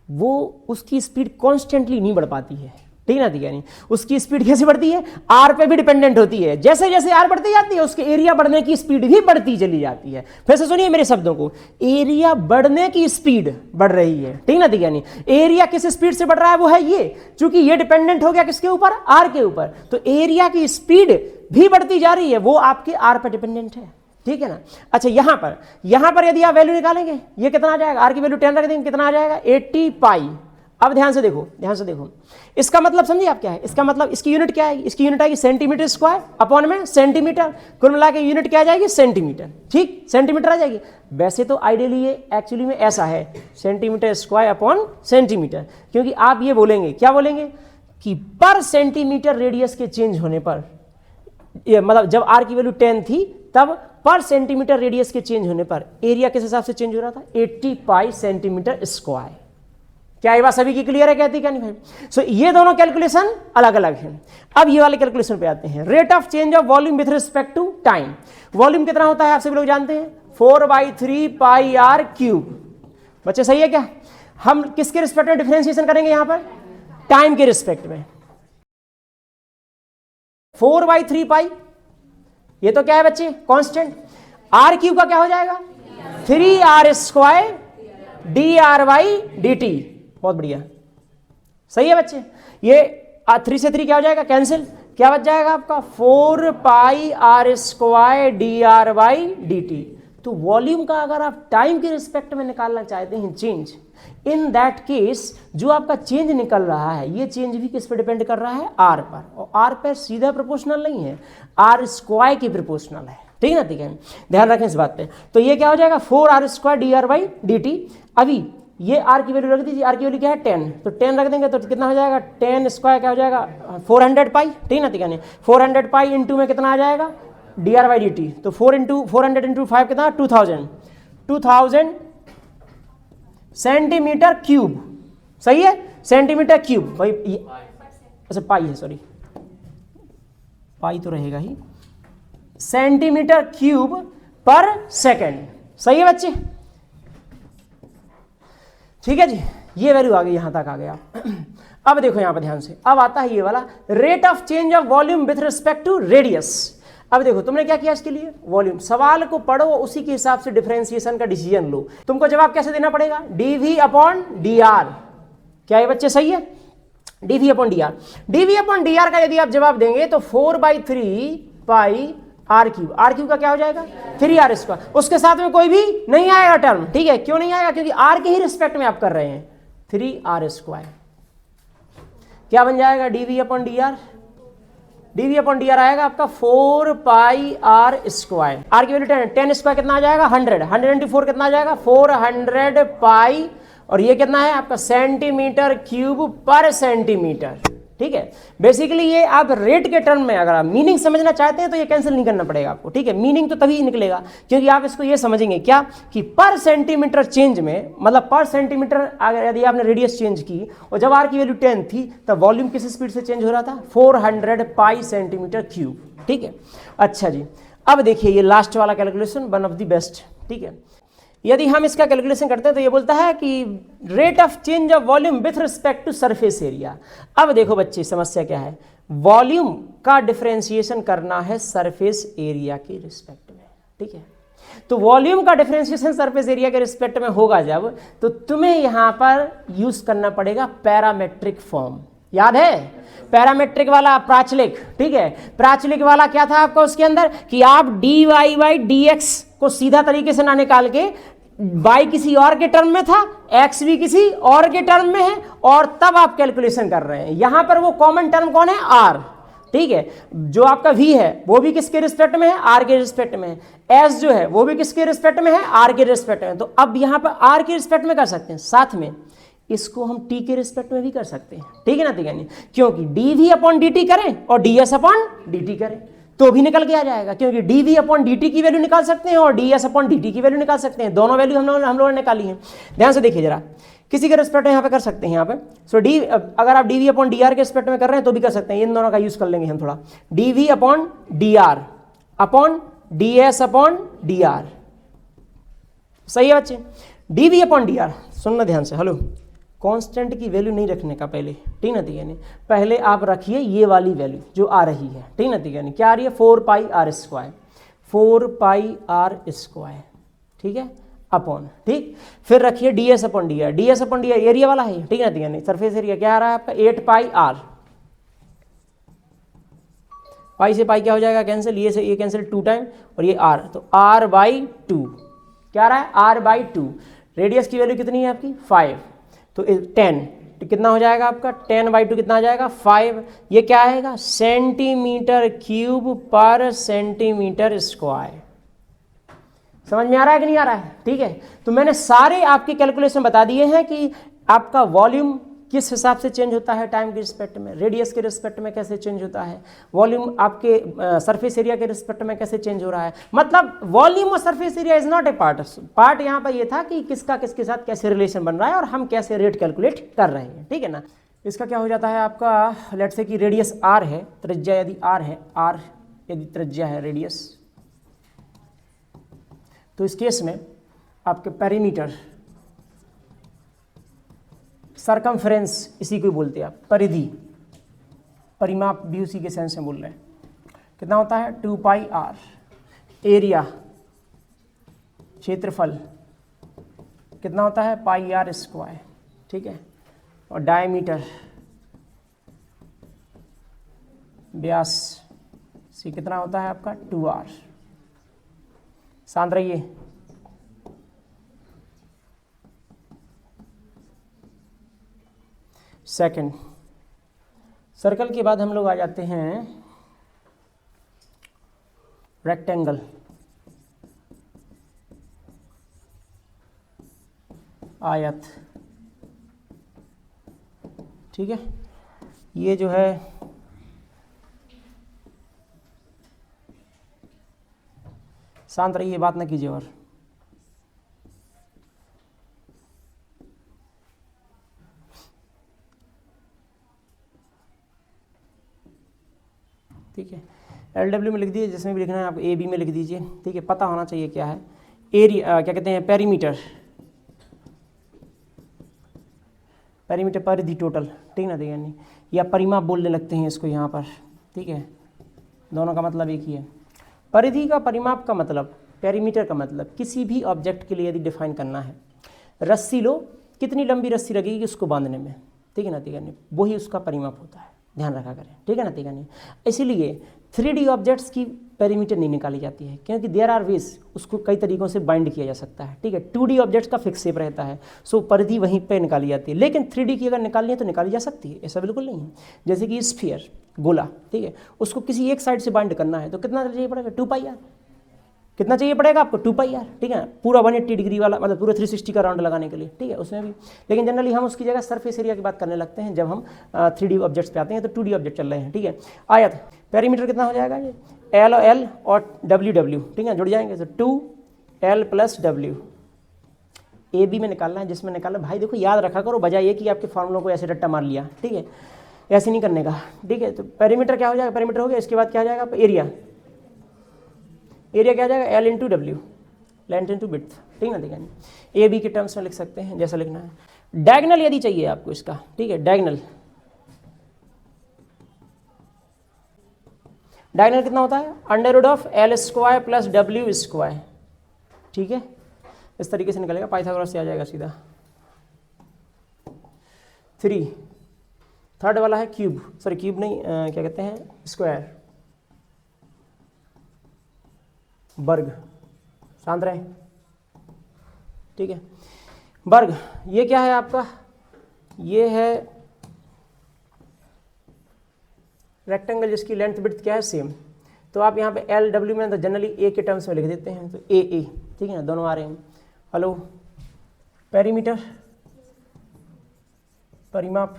वो उसकी स्पीड कॉन्स्टेंटली नहीं बढ़ पाती है, ठीक ना, ठीक है, नहीं, उसकी स्पीड कैसे बढ़ती है? आर पे भी डिपेंडेंट होती है। जैसे जैसे आर बढ़ती जाती है उसके एरिया बढ़ने की स्पीड भी बढ़ती चली जाती है। फिर से सुनिए मेरे शब्दों को, एरिया बढ़ने की स्पीड बढ़ रही है, ठीक ना, ठीक है, नहीं, एरिया किस स्पीड से बढ़ रहा है? वो है ये, चूंकि ये डिपेंडेंट हो गया किसके ऊपर? आर के ऊपर, तो एरिया की स्पीड भी बढ़ती जा रही है, वो आपके आर पर डिपेंडेंट है, ठीक है ना। अच्छा, यहां पर यदि आप वैल्यू निकालेंगे, ये कितना आ जाएगा? आर की वैल्यू 10 रख देंगे, कितना आ जाएगा? 80 पाई। अब ध्यान से देखो, ध्यान से देखो, इसका मतलब समझिए आप क्या है? इसका मतलब इसकी यूनिट क्या है? इसकी यूनिट आएगी सेंटीमीटर स्क्वायर अपॉन में सेंटीमीटर, कुल मिला के यूनिट क्या आ जाएगी? सेंटीमीटर, ठीक, सेंटीमीटर आ जाएगी। वैसे तो आइडियली ये एक्चुअली में ऐसा है, सेंटीमीटर स्क्वायर अपॉन सेंटीमीटर, क्योंकि आप ये बोलेंगे, क्या बोलेंगे कि पर सेंटीमीटर रेडियस के चेंज होने पर, ये मतलब जब आर की वैल्यू 10 थी तब पर सेंटीमीटर रेडियस के चेंज होने पर एरिया किस हिसाब से चेंज हो रहा था? 80 पाई सेंटीमीटर स्क्वायर। क्या ये बात सभी की क्लियर है? कहती क्या नहीं भाई? सो ये दोनों कैलकुलेशन अलग अलग हैं। अब ये वाले कैलकुलेशन पे आते हैं। Rate of change of volume with respect to time. Volume कितना होता है आप सभी लोग जानते हैं? 4/3 पाई आर क्यूब। बच्चे सही है क्या? हम किसके रिस्पेक्ट में डिफरेंशिएशन करेंगे यहां पर? टाइम के रिस्पेक्ट में। 4/3 पाई, ये तो क्या है बच्चे? कांस्टेंट। आर क्यूब का क्या हो जाएगा? 3r square dr by dt। बहुत बढ़िया, सही है बच्चे। ये 3 से 3 क्या हो जाएगा? कैंसिल। क्या बच जाएगा आपका? 4 pi r square dr by dt। तो वॉल्यूम का अगर आप टाइम के रिस्पेक्ट में निकालना चाहते हैं चेंज, इन दैट केस जो आपका चेंज निकल रहा है ये चेंज भी किस पर डिपेंड कर रहा है? आर पर। और आर पर सीधा प्रोपोर्शनल नहीं है, आर स्क्वायर की प्रोपोर्शनल है, ठीक है ना, ठीक है, ध्यान रखें इस बात पे। तो ये क्या हो जाएगा? 4r square dr by dt। अभी ये r की वैल्यू रख दीजिए, r की वैल्यू क्या है? 10, तो 10 रख देंगे तो कितना हो जाएगा? 10 स्क्वायर क्या हो जाएगा? 400 पाई, ठीक ना, ठीक है, 400 पाई इंटू में कितना आ जाएगा? dr by dt। तो 400 इंटू 5 कितना? 2000 सेंटीमीटर क्यूब, सही है, सेंटीमीटर क्यूब भाई। अच्छा पाई है, सॉरी, पाई तो रहेगा ही, सेंटीमीटर क्यूब पर सेकंड, सही है बच्चे, ठीक है जी। ये वैल्यू आ गई, यहां तक आ गया। अब देखो यहां पर ध्यान से, अब आता है ये वाला rate of change of volume with respect to radius. अब देखो तुमने क्या किया इसके लिए? वॉल्यूम। सवाल को पढ़ो, उसी के हिसाब से डिफरेंशिएशन का डिसीजन लो। तुमको जवाब कैसे देना पड़ेगा? dv upon dr। क्या ये बच्चे सही है? dv upon dr। dv upon dr का यदि आप जवाब देंगे तो 4/3 पाई आर क्यूब। आर क्यूब का क्या हो जाएगा? 3r square. उसके साथ में कोई भी नहीं आएगा टर्म, ठीक है। क्यों नहीं आएगा? क्योंकि आर के ही रिस्पेक्ट में आप कर रहे हैं, 3r²। क्या बन जाएगा dv upon dr? dv upon dr आएगा आपका 4πr²। r की वैल्यू 10 कितना आ जाएगा 100 इंटू 4 कितना आ जाएगा 400 पाई, और ये कितना है आपका सेंटीमीटर क्यूब पर सेंटीमीटर। ठीक है, बेसिकली ये आप रेट के टर्म में अगर आप मीनिंग समझना चाहते हैं तो ये कैंसिल नहीं करना पड़ेगा आपको। ठीक है, मीनिंग तो तभी निकलेगा क्योंकि आप इसको ये समझेंगे क्या कि पर सेंटीमीटर चेंज में, मतलब पर सेंटीमीटर अगर यदि आपने रेडियस चेंज की और जब आर की वैल्यू 10 थी तब वॉल्यूम किस स्पीड से चेंज हो रहा था 400 पाई सेंटीमीटर क्यूब। ठीक है, अच्छा जी, अब देखिए ये लास्ट वाला calculation one of the best. ठीक है, यदि हम इसका कैलकुलेशन करते हैं तो ये बोलता है कि rate of change of volume with respect to surface area. अब देखो बच्चे समस्या क्या है, वॉल्यूम का डिफरेंशिएशन करना है सरफेस एरिया के रिस्पेक्ट में। ठीक है, तो वॉल्यूम का डिफरेंशिएशन सरफेस एरिया के रिस्पेक्ट में होगा जब, तो तुम्हें यहां पर यूज करना पड़ेगा पैरामेट्रिक फॉर्म। याद है पैरामेट्रिक वाला प्राचलिक? ठीक है, प्राचलिक वाला क्या था आपका उसके अंदर कि आप dy बाई dx को सीधा तरीके से ना निकाल के y किसी और के टर्म में था, x भी किसी और के टर्म में है, और तब आप कैलकुलेशन कर रहे हैं। यहां पर वो कॉमन टर्म कौन है r। ठीक है, जो आपका v है वो भी किसके रिस्पेक्ट में है r के रिस्पेक्ट में है, s जो है वो भी किसके रिस्पेक्ट में है r के रिस्पेक्ट में। तो अब यहां पर r के रिस्पेक्ट में कर सकते हैं, साथ में इसको हम t के रिस्पेक्ट में भी कर सकते हैं। ठीक है ना, ठीक है, क्योंकि dv अपॉन dt करें और ds अपॉन dt करें तो भी निकल के आ जाएगा, क्योंकि dv अपॉन dt की वैल्यू निकाल सकते हैं और ds अपॉन dt की वैल्यू निकाल सकते हैं। दोनों वैल्यू हम लोगों ने निकाली है। ध्यान से देखिए जरा, किसी के रिस्पेक्ट में यहाँ पे कर सकते हैं, यहाँ पे सो डी, अगर आप dv अपॉन dr के रिस्पेक्ट में कर रहे हैं तो भी कर सकते हैं। इन दोनों का यूज कर लेंगे हम थोड़ा, dv upon dr upon ds upon dr। सही है बच्चे, dv अपॉन dr, सुनना ध्यान से, हेलो, कांस्टेंट की वैल्यू नहीं रखने का पहले। ठीक ना, ठीक है, पहले आप रखिए ये वाली वैल्यू जो आ रही है। ठीक ना, ठीक है, क्या आ रही है 4πr², 4πr²। ठीक है, अपॉन, ठीक, फिर रखिए ds upon dr, ds upon dr area वाला है। ठीक है ना, ठीक है, सरफेस एरिया क्या आ रहा है आपका 8πr। पाई से पाई क्या हो जाएगा कैंसिल, ये से ये कैंसिल 2 टाइम और ये r, तो r/2 क्या आ रहा है r/2। रेडियस की वैल्यू कितनी है आपकी 5, तो 10, तो कितना हो जाएगा आपका 10/2 कितना आ जाएगा 5। ये क्या आएगा सेंटीमीटर क्यूब पर सेंटीमीटर स्क्वायर। समझ में आ रहा है कि नहीं आ रहा है? ठीक है, तो मैंने सारे आपके कैलकुलेशन बता दिए हैं कि आपका वॉल्यूम किस हिसाब से चेंज होता है टाइम के रिस्पेक्ट में, रेडियस के रिस्पेक्ट में कैसे चेंज होता है, वॉल्यूम आपके सरफेस एरिया के रिस्पेक्ट में कैसे चेंज हो रहा है। मतलब वॉल्यूम और surface area is not a part यहाँ पर ये था कि किसका किसके साथ कैसे रिलेशन बन रहा है और हम कैसे रेट कैलकुलेट कर रहे हैं। ठीक है ना, इसका क्या हो जाता है आपका, लेट से कि रेडियस r है, त्रिज्या यदि r है, r यदि त्रिज्या है रेडियस, तो इस केस में आपके पेरीमीटर, सरकमफ्रेंस इसी को बोलते हैं आप, परिधि, परिमाप भी उसी के सेंस में बोल रहे हैं, कितना होता है 2πr। एरिया, क्षेत्रफल कितना होता है πr²। ठीक है, और डायमीटर, व्यास सी कितना होता है आपका 2r। शांत रहिए। सेकंड, सर्कल के बाद हम लोग आ जाते हैं रेक्टेंगल। आयत, ठीक है, ये जो है शांत रहिए, बात ना कीजिए। और ठीक है, LW में लिख दीजिए, जिसमें भी लिखना है आप AB में लिख दीजिए। ठीक है, पता होना चाहिए क्या है एरिया, क्या कहते हैं पेरीमीटर, पेरीमीटर परिधि टोटल। ठीक ना, ठीक है, नहीं, या परिमाप बोलने लगते हैं इसको यहाँ पर। ठीक है, दोनों का मतलब एक ही है। परिधि का परिमाप का मतलब, पेरीमीटर का मतलब किसी भी ऑब्जेक्ट के लिए यदि डिफाइन करना है, रस्सी लो, कितनी लंबी रस्सी लगेगी उसको बांधने में। ठीक है ना, ठीक है, नहीं, वही उसका परिमाप होता है, ध्यान रखा करें। ठीक है ना, ठीक है, नहीं, इसीलिए 3D ऑब्जेक्ट्स की पेरीमीटर नहीं निकाली जाती है क्योंकि देयर आर वेज, उसको कई तरीकों से बाइंड किया जा सकता है, ठीक है। 2D ऑब्जेक्ट्स का फिक्स शेप रहता है, सो परिधि वहीं पे निकाली जाती है, लेकिन 3D की अगर निकालनी है तो निकाली जा सकती है, ऐसा बिल्कुल नहीं है। जैसे कि स्फीयर, गोला, ठीक है, उसको किसी एक साइड से बाइंड करना है तो कितना चाहिए पड़ेगा, 2πr। कितना चाहिए पड़ेगा आपको, 2πr, ठीक है, पूरा 180 डिग्री वाला, मतलब पूरा 360 का राउंड लगाने के लिए, ठीक है, उसमें भी। लेकिन जनरली हम उसकी जगह सरफेस एरिया की बात करने लगते हैं जब हम 3D ऑब्जेक्ट्स पे आते हैं, तो 2D ऑब्जेक्ट चल रहे हैं, ठीक है। आयत, पेरीमीटर कितना हो जाएगा ये, L और W, ठीक है, जुड़ जाएंगे, तो 2L + W। AB में निकालना है, जिसमें निकालना भाई देखो याद रखा करो, बजाय ये कि आपके फॉर्मूलों को ऐसे रट्टा मार लिया, ठीक है, ऐसे नहीं करने का, ठीक है। तो पेरीमीटर क्या हो जाएगा, पेरीमीटर हो गया, इसके बाद क्या हो जाएगा एरिया, एरिया क्या आ जाएगा, L × W, लेंथ × विड्थ, ठीक है, ठीक है। AB के टर्म्स में लिख सकते हैं जैसा लिखना है। डायगोनल यदि चाहिए आपको इसका, ठीक है, डायगोनल कितना होता है, √L² + W², ठीक है, इस तरीके से निकलेगा, पाइथागोरस से आ जाएगा सीधा। 3, थर्ड वाला है क्यूब, सॉरी क्यूब नहीं, क्या कहते हैं, स्क्वायर, वर्ग, शांत रहे, ठीक है। वर्ग ये क्या है आपका, ये है रेक्टेंगल जिसकी लेंथ विड्थ क्या है, सेम। तो आप यहाँ पे LW में तो जनरली ए के टर्म्स में लिख देते हैं, तो AA, ठीक है ना, दोनों आ रहे हैं। हेलो, पेरीमीटर, परिमाप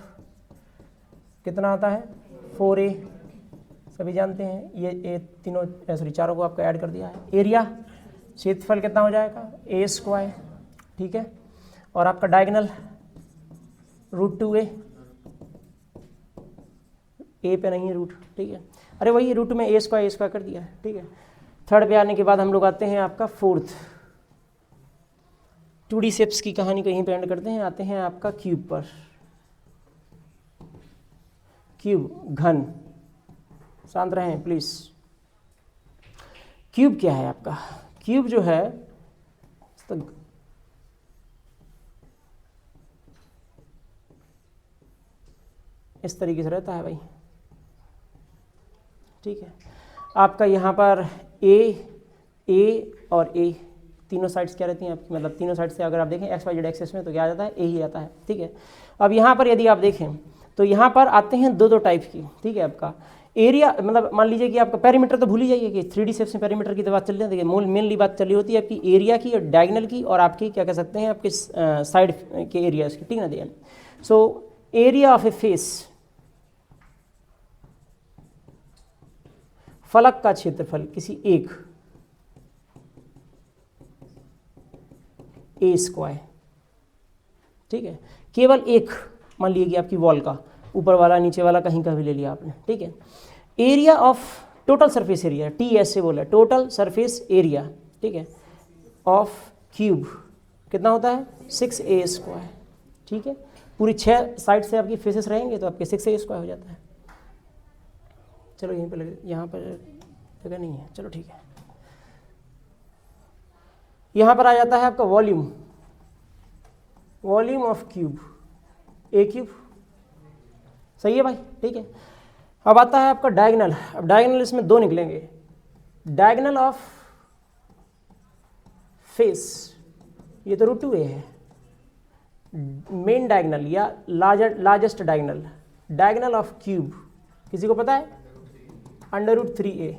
कितना आता है, 4A, सभी जानते हैं, ये तीनों, सॉरी चारों को आपका ऐड कर दिया है। एरिया, क्षेत्रफल कितना हो जाएगा, A², ठीक है, और आपका डायगोनल √2A, ए पे नहीं है रूट, ठीक है, अरे वही रूट में A² कर दिया है, ठीक है। थर्ड पे आने के बाद हम लोग आते हैं आपका फोर्थ, 2D शेप्स की कहानी को यहीं पे एंड करते हैं, आते हैं आपका क्यूब पर। क्यूब, घन, शांत रहें प्लीज। क्यूब क्या है आपका, क्यूब जो है तो इस तरीके से रहता है भाई, ठीक है। आपका यहाँ पर ए और ए तीनों साइड्स क्या रहती हैं आपकी, मतलब तीनों साइड से अगर आप देखें XY Z एक्सेस में तो क्या आ जाता है, ए ही आता है, ठीक है। अब यहाँ पर यदि आप देखें तो यहाँ पर आते हैं दो टाइप की, ठीक है। आपका एरिया, मतलब मान लीजिए कि आपका पेरीमीटर तो भूल ही जाइए कि 3D शेप्स में पेरीमीटर की तो बात चल रही है, मेनली बात चल रही होती है आपकी एरिया की और डायगोनल की, और आपकी क्या कह सकते हैं आपके साइड के एरियाज की, ठीक है ना। So area of A face, फलक का क्षेत्रफल किसी एक, A², ठीक है, केवल एक, मान लीजिए कि आपकी वॉल का ऊपर वाला नीचे वाला कहीं का भी ले लिया आपने, ठीक है। Area of total surface area, TS से बोला, टोटल सरफेस एरिया, ठीक है, ऑफ क्यूब कितना होता है, 6A², ठीक है। पूरी 6 साइड से आपकी फेसेस रहेंगे तो आपके 6A² हो जाता है। चलो यहीं पे लगे, यहाँ पर जगह नहीं है, चलो ठीक है। यहाँ पर आ जाता है आपका volume, volume of cube, A³, सही है भाई, ठीक है। अब आता है आपका डायगोनल, अब डायगोनल इसमें दो निकलेंगे, डायगोनल ऑफ फेस, ये तो √2A है, मेन डायगोनल या largest diagonal, diagonal of cube किसी को पता है, √3A,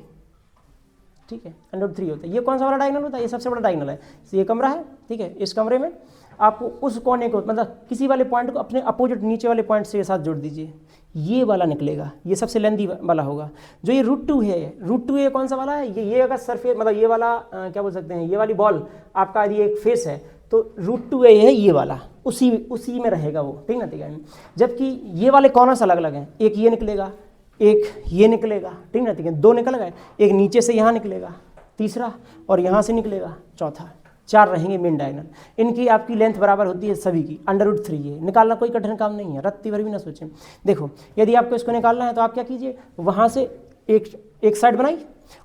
ठीक है, √3 होता है। ये कौन सा वाला डायगोनल होता है, ये सबसे बड़ा डायगोनल है। ये कमरा है, ठीक है, इस कमरे में आपको उस कोने को, मतलब किसी वाले पॉइंट को अपने अपोजिट नीचे वाले पॉइंट से साथ जोड़ दीजिए, ये वाला निकलेगा, ये सबसे लेंदी वाला होगा। जो ये √2 है, √2A कौन सा वाला है, ये अगर सरफेस, मतलब ये वाला क्या बोल सकते हैं, ये वाली बॉल आपका यदि एक फेस है तो √2A है ये वाला, उसी में रहेगा वो, ठीक ना, ठीक है। जबकि ये वाले कॉर्नर्स अलग अलग हैं, एक ये निकलेगा, एक ये निकलेगा, ठीक ना, ठीक है, दो निकल गए, एक नीचे से यहाँ निकलेगा तीसरा, और यहाँ से निकलेगा चौथा, 4 रहेंगे मेन डायगोनल। इनकी आपकी लेंथ बराबर होती है सभी की, √3A। निकालना कोई कठिन काम नहीं है, रत्ती भर भी ना सोचें। देखो यदि आपको इसको निकालना है तो आप क्या कीजिए, वहाँ से एक साइड बनाई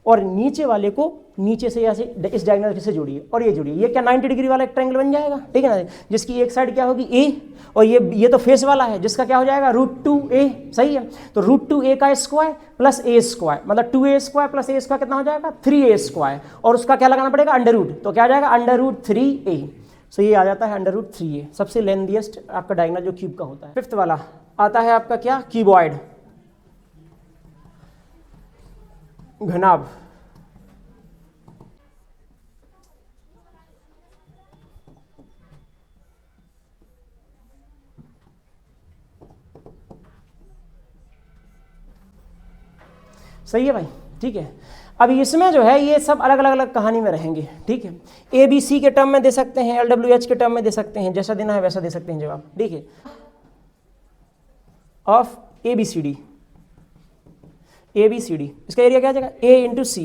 और नीचे वाले को नीचे से ऐसे इस डायगोनल से जोड़िए और ये जोड़िए, ये क्या 90 डिग्री वाला एक ट्रायंगल बन जाएगा, ठीक है ना, जिसकी एक साइड क्या होगी ए, और ये तो फेस वाला है जिसका क्या हो जाएगा √2a, सही है। तो √2a का स्क्वायर प्लस a स्क्वायर, मतलब 2a square plus a square कितना हो जाएगा 3a स्क्वायर, और उसका क्या लगाना पड़ेगा अंडर रूट, तो क्या हो जाएगा √3a। सो ये आ जाता है √3a, सबसे लेंथीएस्ट आपका डायगोनल जो क्यूब का होता है। फिफ्थ वाला आता है आपका क्या, क्यूबॉइड, घनाभ। सही है भाई, ठीक है। अब इसमें जो है ये सब अलग अलग अलग कहानी में रहेंगे, ठीक है। ए बी सी के टर्म में दे सकते हैं, LWH के टर्म में दे सकते हैं, जैसा देना है वैसा दे सकते हैं जवाब, ठीक है। ऑफ ABCD, ABCD इसका एरिया क्या आ जाएगा A × C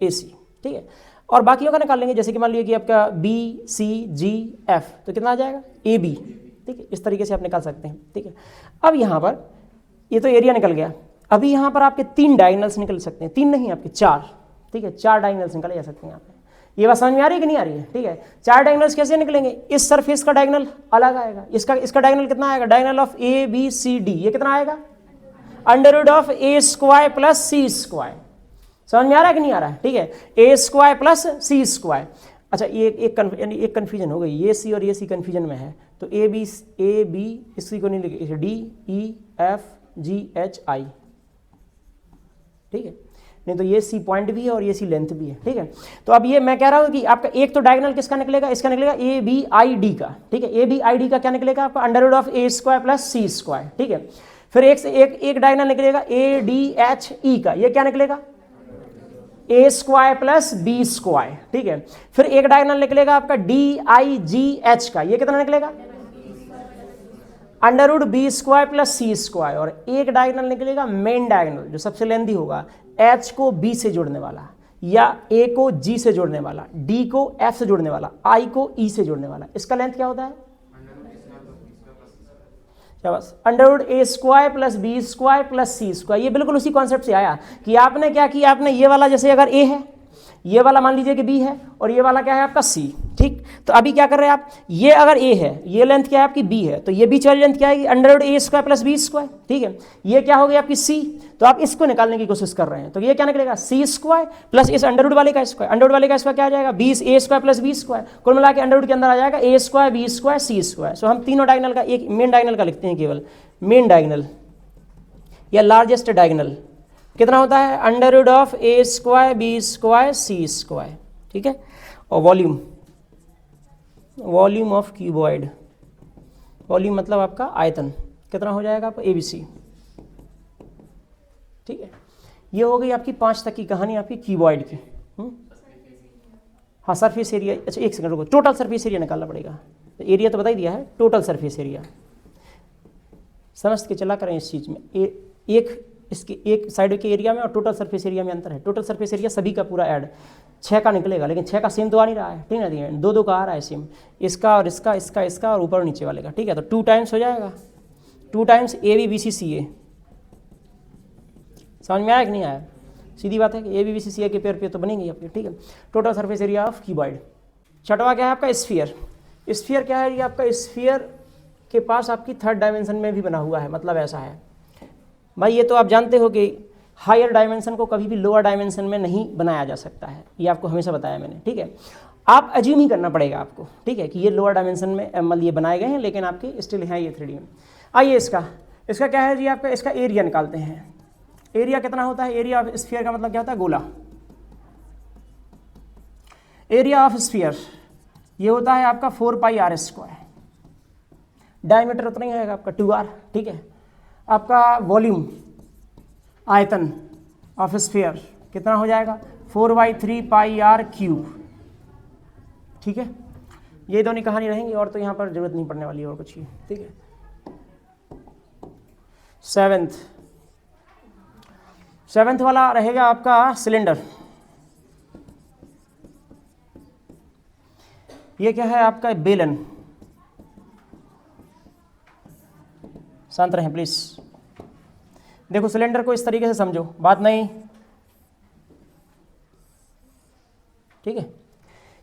AC, ठीक है। और बाकियों का निकाल लेंगे, जैसे कि मान लीजिए कि आपका BCGF, तो कितना आ जाएगा AB, ठीक है। इस तरीके से आप निकाल सकते हैं, ठीक है। अब यहाँ पर ये तो एरिया निकल गया, अभी यहाँ पर आपके 3 डायगोनल्स निकल सकते हैं, 3 नहीं आपके 4, ठीक है, 4 डायगोनल्स निकले जा सकते हैं यहाँ पे। ये बात समझ में आ रही है कि नहीं आ रही है, ठीक है। 4 डायगोनल्स कैसे निकलेंगे, इस सरफेस का डायगोनल अलग आएगा, इसका डायगोनल कितना आएगा, डायगोनल ऑफ ABCD ये कितना आएगा √A² + C²। समझ में आ रहा है कि नहीं आ रहा है, ठीक है, A² + C²। अच्छा एक कन्फ्यूजन हो गई, ये C और ये C कन्फ्यूजन में है, तो A B इसी को नहीं लिखे, DEFGHI, ठीक है, नहीं तो ये C पॉइंट भी है और ये C लेंथ भी है, ठीक है। तो अब ये मैं कह रहा हूँ कि आपका एक तो डायगोनल किसका निकलेगा, इसका निकलेगा ABID का, ठीक है। ABID का क्या निकलेगा आपका √A² + C², ठीक है। फिर एक डायगोनल निकलेगा ADHE का, ये क्या निकलेगा A² + B², ठीक है। फिर एक डायगोनल निकलेगा आपका DIGH का, ये कितना निकलेगा √B² + C², और एक डायगोनल निकलेगा मेन डायगोनल जो सबसे लेंथी होगा, H को B से जोड़ने वाला, या A को G से जोड़ने वाला, D को F से जोड़ने वाला, I को E से जोड़ने वाला, इसका लेंथ क्या होता है बस √A² + B² + C²। ये बिल्कुल उसी कॉन्सेप्ट से आया कि आपने क्या किया, आपने ये वाला जैसे अगर A है, ये वाला मान लीजिए कि B है, और ये वाला क्या है आपका C, ठीक। तो अभी क्या कर रहे हैं आप, ये अगर A है, ये लेंथ क्या है आपकी B है, तो ये बीच वाली लेंथ क्या आएगी √A² + B², ठीक है। ये क्या हो गई आपकी C, तो आप इसको निकालने की कोशिश कर रहे हैं, तो ये क्या निकलेगा C² प्लस इस अंडर रूट वाले का स्क्वायर, अंडर रूट वाले का स्क्वायर क्या आ जाएगा A² + B², कुल मिला के अंडर रूट के अंदर आ जाएगा A² B² C²। सो हम तीनों डायगोनल का, एक मेन डायगोनल का लिखते हैं, केवल मेन डायगोनल या लार्जेस्ट डायगोनल कितना होता है √A² B² C², ठीक है। और वॉल्यूम ऑफ क्यूबॉइड, वॉल्यूम मतलब आपका आयतन कितना हो जाएगा आपका ABC, ठीक है। ये हो गई आपकी 5 तक की कहानी आपकी क्यूबॉइड की। हाँ सरफेस एरिया, अच्छा एक सेकंड रुको, टोटल सरफेस एरिया निकालना पड़ेगा, एरिया तो बता ही दिया है, टोटल सरफेस एरिया समझ के चला करें इस चीज़ में। एक इसके एक साइड के एरिया में और टोटल सरफेस एरिया में अंतर है। टोटल सरफेस एरिया सभी का पूरा ऐड 6 का निकलेगा, लेकिन 6 का सेम तो आ नहीं रहा है, ठीक है ना, 2 का आ रहा है सेम, इसका और इसका और ऊपर और नीचे वाले का, ठीक है। तो 2 टाइम्स हो जाएगा, 2 टाइम्स ABBCCA। समझ में आया कि नहीं आया, सीधी बात है कि ABBCCA के पेयर पे तो बनेंगे आपके, ठीक है। Total surface area of cuboid. छठवा क्या है आपका स्फीयर। स्फीयर क्या है, ये आपका स्फीयर के पास आपकी 3rd डायमेंशन में भी बना हुआ है, मतलब ऐसा है भाई, ये तो आप जानते हो कि हायर डायमेंशन को कभी भी लोअर डायमेंशन में नहीं बनाया जा सकता है, ये आपको हमेशा बताया मैंने, ठीक है। आप एज्यूम ही करना पड़ेगा आपको, ठीक है, कि ये लोअर डायमेंशन में मतलब ये बनाए गए हैं, लेकिन आपके स्टिल हैं ये 3D में। आइए इसका क्या है जी, आपका इसका एरिया निकालते हैं। एरिया कितना होता है, एरिया ऑफ स्फीयर का मतलब क्या होता है, गोला। एरिया ऑफ स्फीयर ये होता है आपका 4πr², डायमीटर उतना ही आएगा आपका 2r, ठीक है। आपका वॉल्यूम आयतन ऑफ स्फीयर कितना हो जाएगा 4/3πr³, ठीक है। ये दोनों कहानी रहेंगी, और तो यहाँ पर जरूरत नहीं पड़ने वाली और कुछ की, ठीक है। 7th वाला रहेगा आपका सिलेंडर। ये क्या है आपका बेलन, शांत रहें प्लीज। देखो सिलेंडर को इस तरीके से समझो, बात नहीं,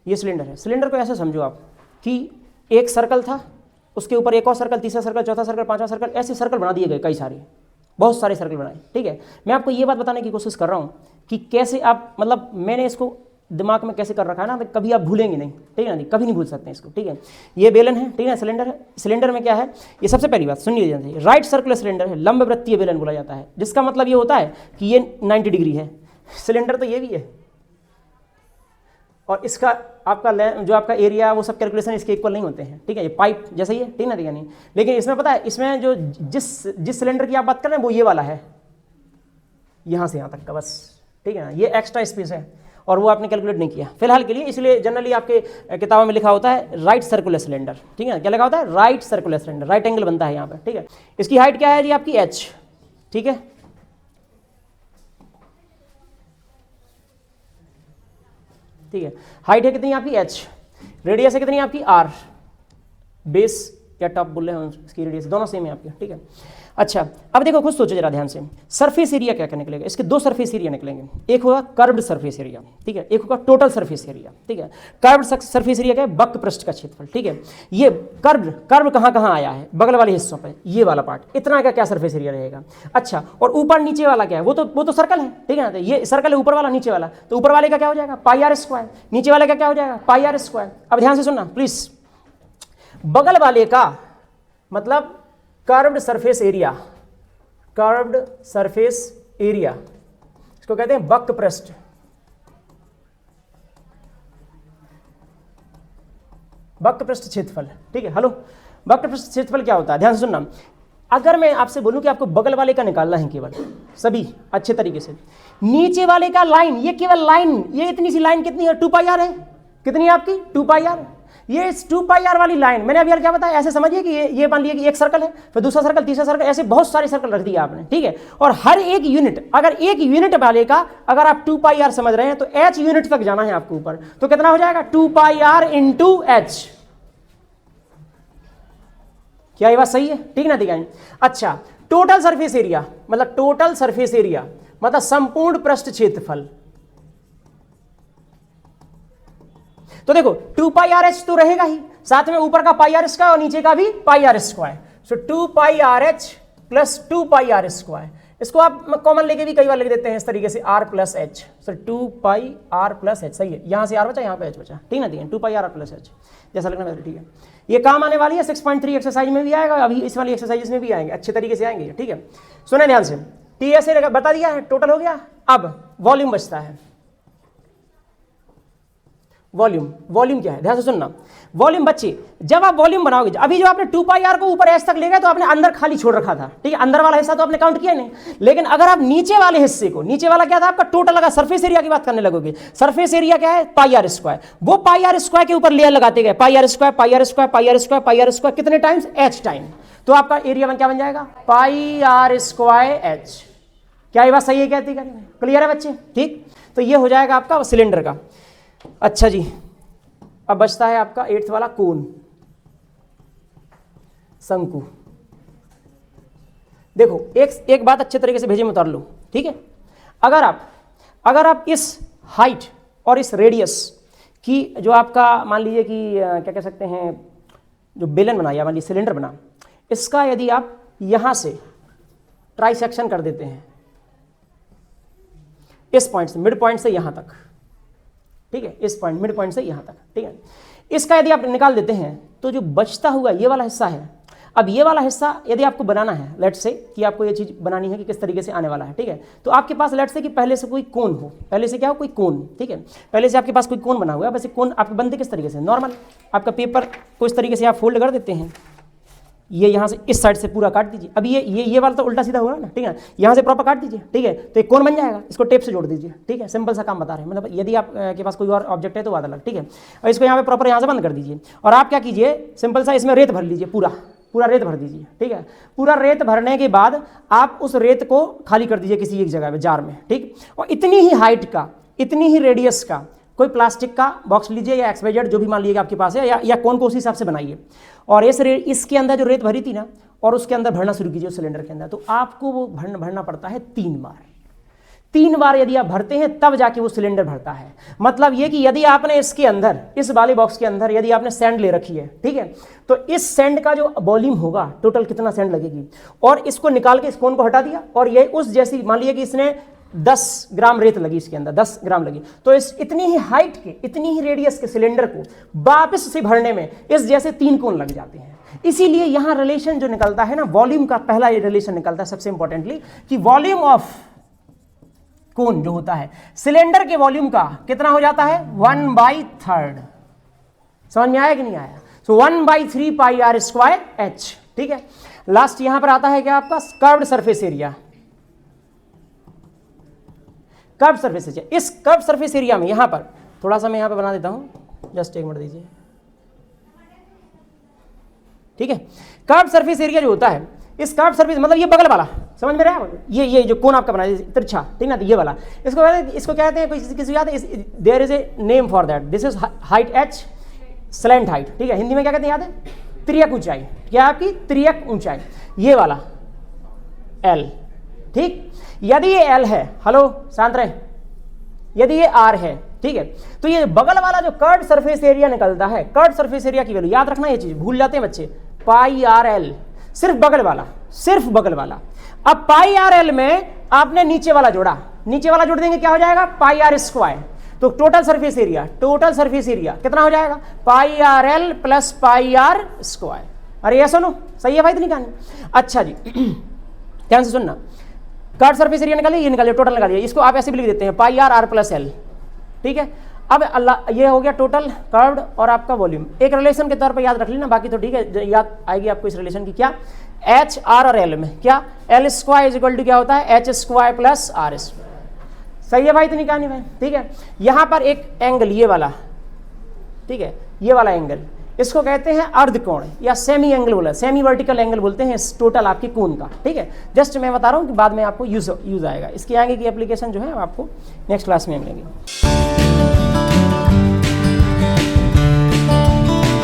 ये सिलेंडर है। सिलेंडर को ऐसे समझो आप कि एक सर्कल था, उसके ऊपर एक और सर्कल, तीसरा सर्कल, चौथा सर्कल, पांचवा सर्कल, ऐसे सर्कल बना दिए गए, कई सारे, बहुत सारे सर्कल बनाए, ठीक है। मैं आपको ये बात बताने की कोशिश कर रहा हूँ कि कैसे आप, मतलब मैंने इसको दिमाग में कैसे कर रखा है ना, तो कभी आप भूलेंगे नहीं, ठीक है ना, कभी नहीं भूल सकते इसको, ठीक है। ये बेलन है, ठीक है, सिलेंडर है। सिलेंडर में क्या है, ये सबसे पहली बात सुन लीजिए, राइट सर्कुलर सिलेंडर है, लंब वृत्तीय बेलन बोला जाता है, जिसका मतलब ये होता है कि ये 90 डिग्री है। सिलेंडर तो ये भी है, और इसका आपका जो आपका एरिया वो सब कैलकुलेशन इसके इक्वल नहीं होते हैं, ठीक है। ये पाइप जैसा ही है, ठीक ना, ठीक है नहीं। लेकिन इसमें पता है, इसमें जो जिस सिलेंडर की आप बात कर रहे हैं वो ये वाला है, यहाँ से यहाँ तक का बस, ठीक है ना। ये एक्स्ट्रा स्पेस है और वो आपने कैलकुलेट नहीं किया फिलहाल के लिए, इसलिए जनरली आपके किताबों में लिखा होता है राइट सर्कुलर सिलेंडर, ठीक है। क्या लिखा होता है, right circular cylinder, right angle बनता है यहाँ पर, ठीक है। इसकी हाइट क्या है जी आपकी, h, ठीक है, ठीक है। हाइट है कितनी आपकी h, रेडियस है कितनी आपकी r, बेस या टॉप बोल रहे हैं इसकी रेडियस, दोनों सेम है आपके, ठीक है। अच्छा अब देखो, खुद सोचो जरा ध्यान से, सरफेस एरिया क्या क्या निकलेगा, इसके दो सरफेस एरिया निकलेंगे, एक होगा कर्व्ड सरफेस एरिया, ठीक है, एक होगा टोटल सरफेस एरिया, ठीक है। कर्व्ड सरफेस एरिया क्या है, वक्र पृष्ठ का क्षेत्रफल, ठीक है। ये कर्व कहाँ कहाँ आया है, बगल वाले हिस्सों पे, ये वाला पार्ट, इतना का क्या सरफेस एरिया रहेगा। अच्छा, और ऊपर नीचे वाला क्या है, वो तो सर्कल है, ठीक है ना, तो ये सर्कल है ऊपर वाला नीचे वाला, तो ऊपर वाले का क्या हो जाएगा, पाई आर स्क्वायर, नीचे वाले का क्या हो जाएगा, पाई आर स्क्वायर। अब ध्यान से सुनना प्लीज, बगल वाले का मतलब curved surface area, curved surface area, इसको कहते हैं वक्र पृष्ठ, वक्र पृष्ठ क्षेत्रफल, ठीक है। हेलो, वक्र पृष्ठ क्षेत्रफल क्या होता है, ध्यान से सुनना। अगर मैं आपसे बोलूं कि आपको बगल वाले का निकालना है केवल, सभी अच्छे तरीके से, नीचे वाले का लाइन, ये केवल लाइन, ये इतनी सी लाइन कितनी है, 2 पाई आर है, कितनी है आपकी, 2 पाई आर। ये 2 पाई आर वाली लाइन, मैंने अभी यार क्या बताया, ऐसे समझिए कि ये मान लिया कि एक सर्कल है, फिर दूसरा सर्कल, तीसरा सर्कल, ऐसे बहुत सारे सर्कल रख दिया आपने, ठीक है। और हर एक यूनिट, अगर एक यूनिट वाले का अगर आप 2 पाई आर समझ रहे हैं तो h यूनिट तक जाना है आपको ऊपर, तो कितना हो जाएगा, 2 पाई आर इंटू h। क्या ये बात सही है, ठीक ना, ठीक है। अच्छा, टोटल सरफेस एरिया मतलब, टोटल सरफेस एरिया मतलब संपूर्ण पृष्ठ क्षेत्रफल, तो देखो 2 पाई आर एच तो रहेगा ही, साथ में ऊपर का पाई आर स्क्वायर और नीचे का भी pi r square, so 2 pi r H plus 2 pi r square. इसको आप कॉमन लेके भी कई बार लिख देते हैं इस तरीके से, r plus H, so 2 pi R plus H, सही है, यहां से r बचा, यहां पे h बचा, ठीक ना, ठीक है, 2 पाई आर प्लस एच, जैसा लिखना है, ठीक है। ये काम आने वाली है 6.3 एक्सरसाइज में भी आएगा, अभी इस वाली एक्सरसाइज में भी आएंगे, अच्छे तरीके से आएंगे, ठीक है। सुने ध्यान से, टी ऐसे बता दिया है, टोटल हो गया। अब वॉल्यूम बचता है, वॉल्यूम क्या है, ध्यान से सुनना। वॉल्यूम बच्चे, जब आप वॉल्यूम बनाओगे, अभी जो आपने 2 पाई आर को ऊपर एच तक ले गए तो आपने अंदर खाली छोड़ रखा था, ठीक है, अंदर वाला हिस्सा तो आपने काउंट किया नहीं। लेकिन अगर आप नीचे वाले हिस्से को, नीचे वाला क्या था आपका, टोटल लगा, सरफेस एरिया की बात करने लगोगे, सरफेस एरिया क्या है, पाई आर स्क्वायर, वो पाई आर स्क्वायर के ऊपर लेयर लगाते गए, pi r square, pi r square, pi r square, pi r square, कितने टाइम्स, एच टाइम, तो आपका एरिया क्या बन जाएगा, पाई आर स्क्वायर एच। क्या ये बात सही है, कहती है, क्लियर है बच्चे, ठीक। तो ये हो जाएगा आपका सिलेंडर का। अच्छा जी, अब बचता है आपका 8th वाला, कोन, शंकु। देखो एक बात अच्छे तरीके से भेजे में उतार लो, ठीक है। अगर आप इस हाइट और इस रेडियस की जो आपका मान लीजिए कि क्या कह सकते हैं, जो बेलन बना या मान लीजिए सिलेंडर बना, इसका यदि आप यहां से ट्राइसेक्शन कर देते हैं, इस पॉइंट से, मिड पॉइंट से यहां तक, ठीक है, इस पॉइंट, मिड पॉइंट से यहां तक, ठीक है, इसका यदि आप निकाल देते हैं तो जो बचता हुआ ये वाला हिस्सा है, अब ये वाला हिस्सा यदि आपको बनाना है, लेट्स से कि आपको ये चीज बनानी है कि किस तरीके से आने वाला है, ठीक है, तो आपके पास लेट्स से कि पहले से कोई कोन हो, पहले से क्या हो, कोई कोन, ठीक है, पहले से आपके पास कोई कोन बना हुआ है। वैसे कोन आपके बनते किस तरीके से, नॉर्मल आपका पेपर को इस तरीके से आप फोल्ड कर देते हैं, ये यहाँ से इस साइड से पूरा काट दीजिए। अभी ये वाला तो उल्टा सीधा हुआ ना, ठीक है, यहाँ से प्रॉपर काट दीजिए, ठीक है, तो एक कोन बन जाएगा, इसको टेप से जोड़ दीजिए, ठीक है, सिंपल सा काम बता रहे हैं, मतलब यदि आप के पास कोई और ऑब्जेक्ट है तो बात अलग, ठीक है। और इसको यहाँ पे प्रॉपर यहाँ से बंद कर दीजिए, और आप क्या कीजिए, सिंपल सा इसमें रेत भर लीजिए, पूरा रेत भर दीजिए, ठीक है। पूरा रेत भरने के बाद आप उस रेत को खाली कर दीजिए किसी एक जगह में, जार में, ठीक। और इतनी ही हाइट का, इतनी ही रेडियस का कोई प्लास्टिक का बॉक्स लीजिए या XYZ जो भी मान लीजिएगा आपके पास है, या कोन को उसी हिसाब से बनाइए, और इसके अंदर जो रेत भरी थी ना, और उसके अंदर भरना शुरू कीजिए उस सिलेंडर के अंदर। तो आपको वो भरना पड़ता है 3 बार। 3 बार यदि आप भरते हैं तब जाके वो सिलेंडर भरता है। मतलब ये कि यदि आपने इसके अंदर, इस वाले बॉक्स के अंदर यदि आपने सैंड ले रखी है, ठीक है, तो इस सैंड का जो वॉल्यूम होगा, टोटल कितना सैंड लगेगी, और इसको निकाल के इस कोन को हटा दिया, और ये उस जैसी, मान लीजिए कि इसने 10 ग्राम रेत लगी इसके अंदर, 10 ग्राम लगी, तो इस इतनी ही हाइट के, इतनी ही रेडियस के सिलेंडर को वापस से भरने में इस जैसे 3 कोन लग जाते हैं। इसीलिए यहां रिलेशन जो निकलता है ना, वॉल्यूम का पहला ये रिलेशन निकलता है सबसे इंपॉर्टेंटली, कि वॉल्यूम ऑफ कोन जो होता है सिलेंडर के वॉल्यूम का कितना हो जाता है, 1/3। समझ में आया कि नहीं आया? सो 1/3 पाई आर स्क्वायर एच। ठीक है, लास्ट यहां पर आता है क्या आपका, curved surface area. Curve surface area, इस कर्व सरफेस एरिया में यहां पर थोड़ा सा मैं यहां पर बना देता हूं, जस्ट एक मिनट दीजिए। ठीक है, कर्व सरफेस एरिया जो होता है, इस कर्व सरफेस मतलब ये बगल वाला, समझ में रहा है, ये जो कोन आपका बना है तिरछा, ठीक ना, ये वाला, इसको कहते हैं, किसी याद है, there is a name for that, this is height H, slant height. ठीक है, हिंदी में क्या कहते हैं, याद है, त्रियक ऊंचाई। क्या आपकी त्रियक ऊंचाई, ये वाला एल। ठीक, यदि ये एल है, हेलो शांत रहे, यदि ये आर है, ठीक है, तो ये बगल वाला जो कर्व सरफेस एरिया निकलता है, कर्व सरफेस एरिया की वैल्यू याद रखना, ये चीज भूल जाते हैं बच्चे, पाई आर एल, सिर्फ बगल वाला, सिर्फ बगल वाला। अब पाई आर एल में आपने नीचे वाला जोड़ा, नीचे वाला जोड़ देंगे क्या हो जाएगा, पाई आर स्क्वायर। तो total surface area, total surface area कितना हो जाएगा, pi r L plus pi r square. अरे ये सुनो, सही है भाई, इतनी कहानी। अच्छा जी, ध्यान से सुनना, कर्व सरफेस एरिया निकालिए, ये निकालिए, टोटल निकालिए, इसको आप ऐसे भी लिख देते हैं, पाई आर आर प्लस एल। ठीक है, अब अल्लाह, ये हो गया टोटल कर्व्ड और आपका वॉल्यूम, एक रिलेशन के तौर पे याद रख लेना, बाकी तो ठीक है, याद आएगी आपको इस रिलेशन की, क्या, एच आर और एल में क्या, L square is equal to क्या होता है, H square plus R square. सही है भाई, इतनी कहानी भाई। ठीक है, यहां पर एक एंगल ये वाला, ठीक है, ये वाला एंगल, इसको कहते हैं अर्ध कोण या सेमी एंगल बोला, सेमी वर्टिकल एंगल बोलते हैं इस टोटल आपके कोण का। ठीक है, जस्ट मैं बता रहा हूं कि बाद में आपको यूज आएगा, इसके आगे की एप्लीकेशन जो है आपको नेक्स्ट क्लास में मिलेगी।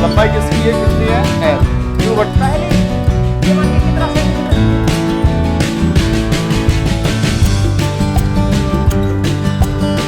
लंबाई किसकी है, कितनी है, एल, क्यों बढ़ता है, ये मान लीजिए कितना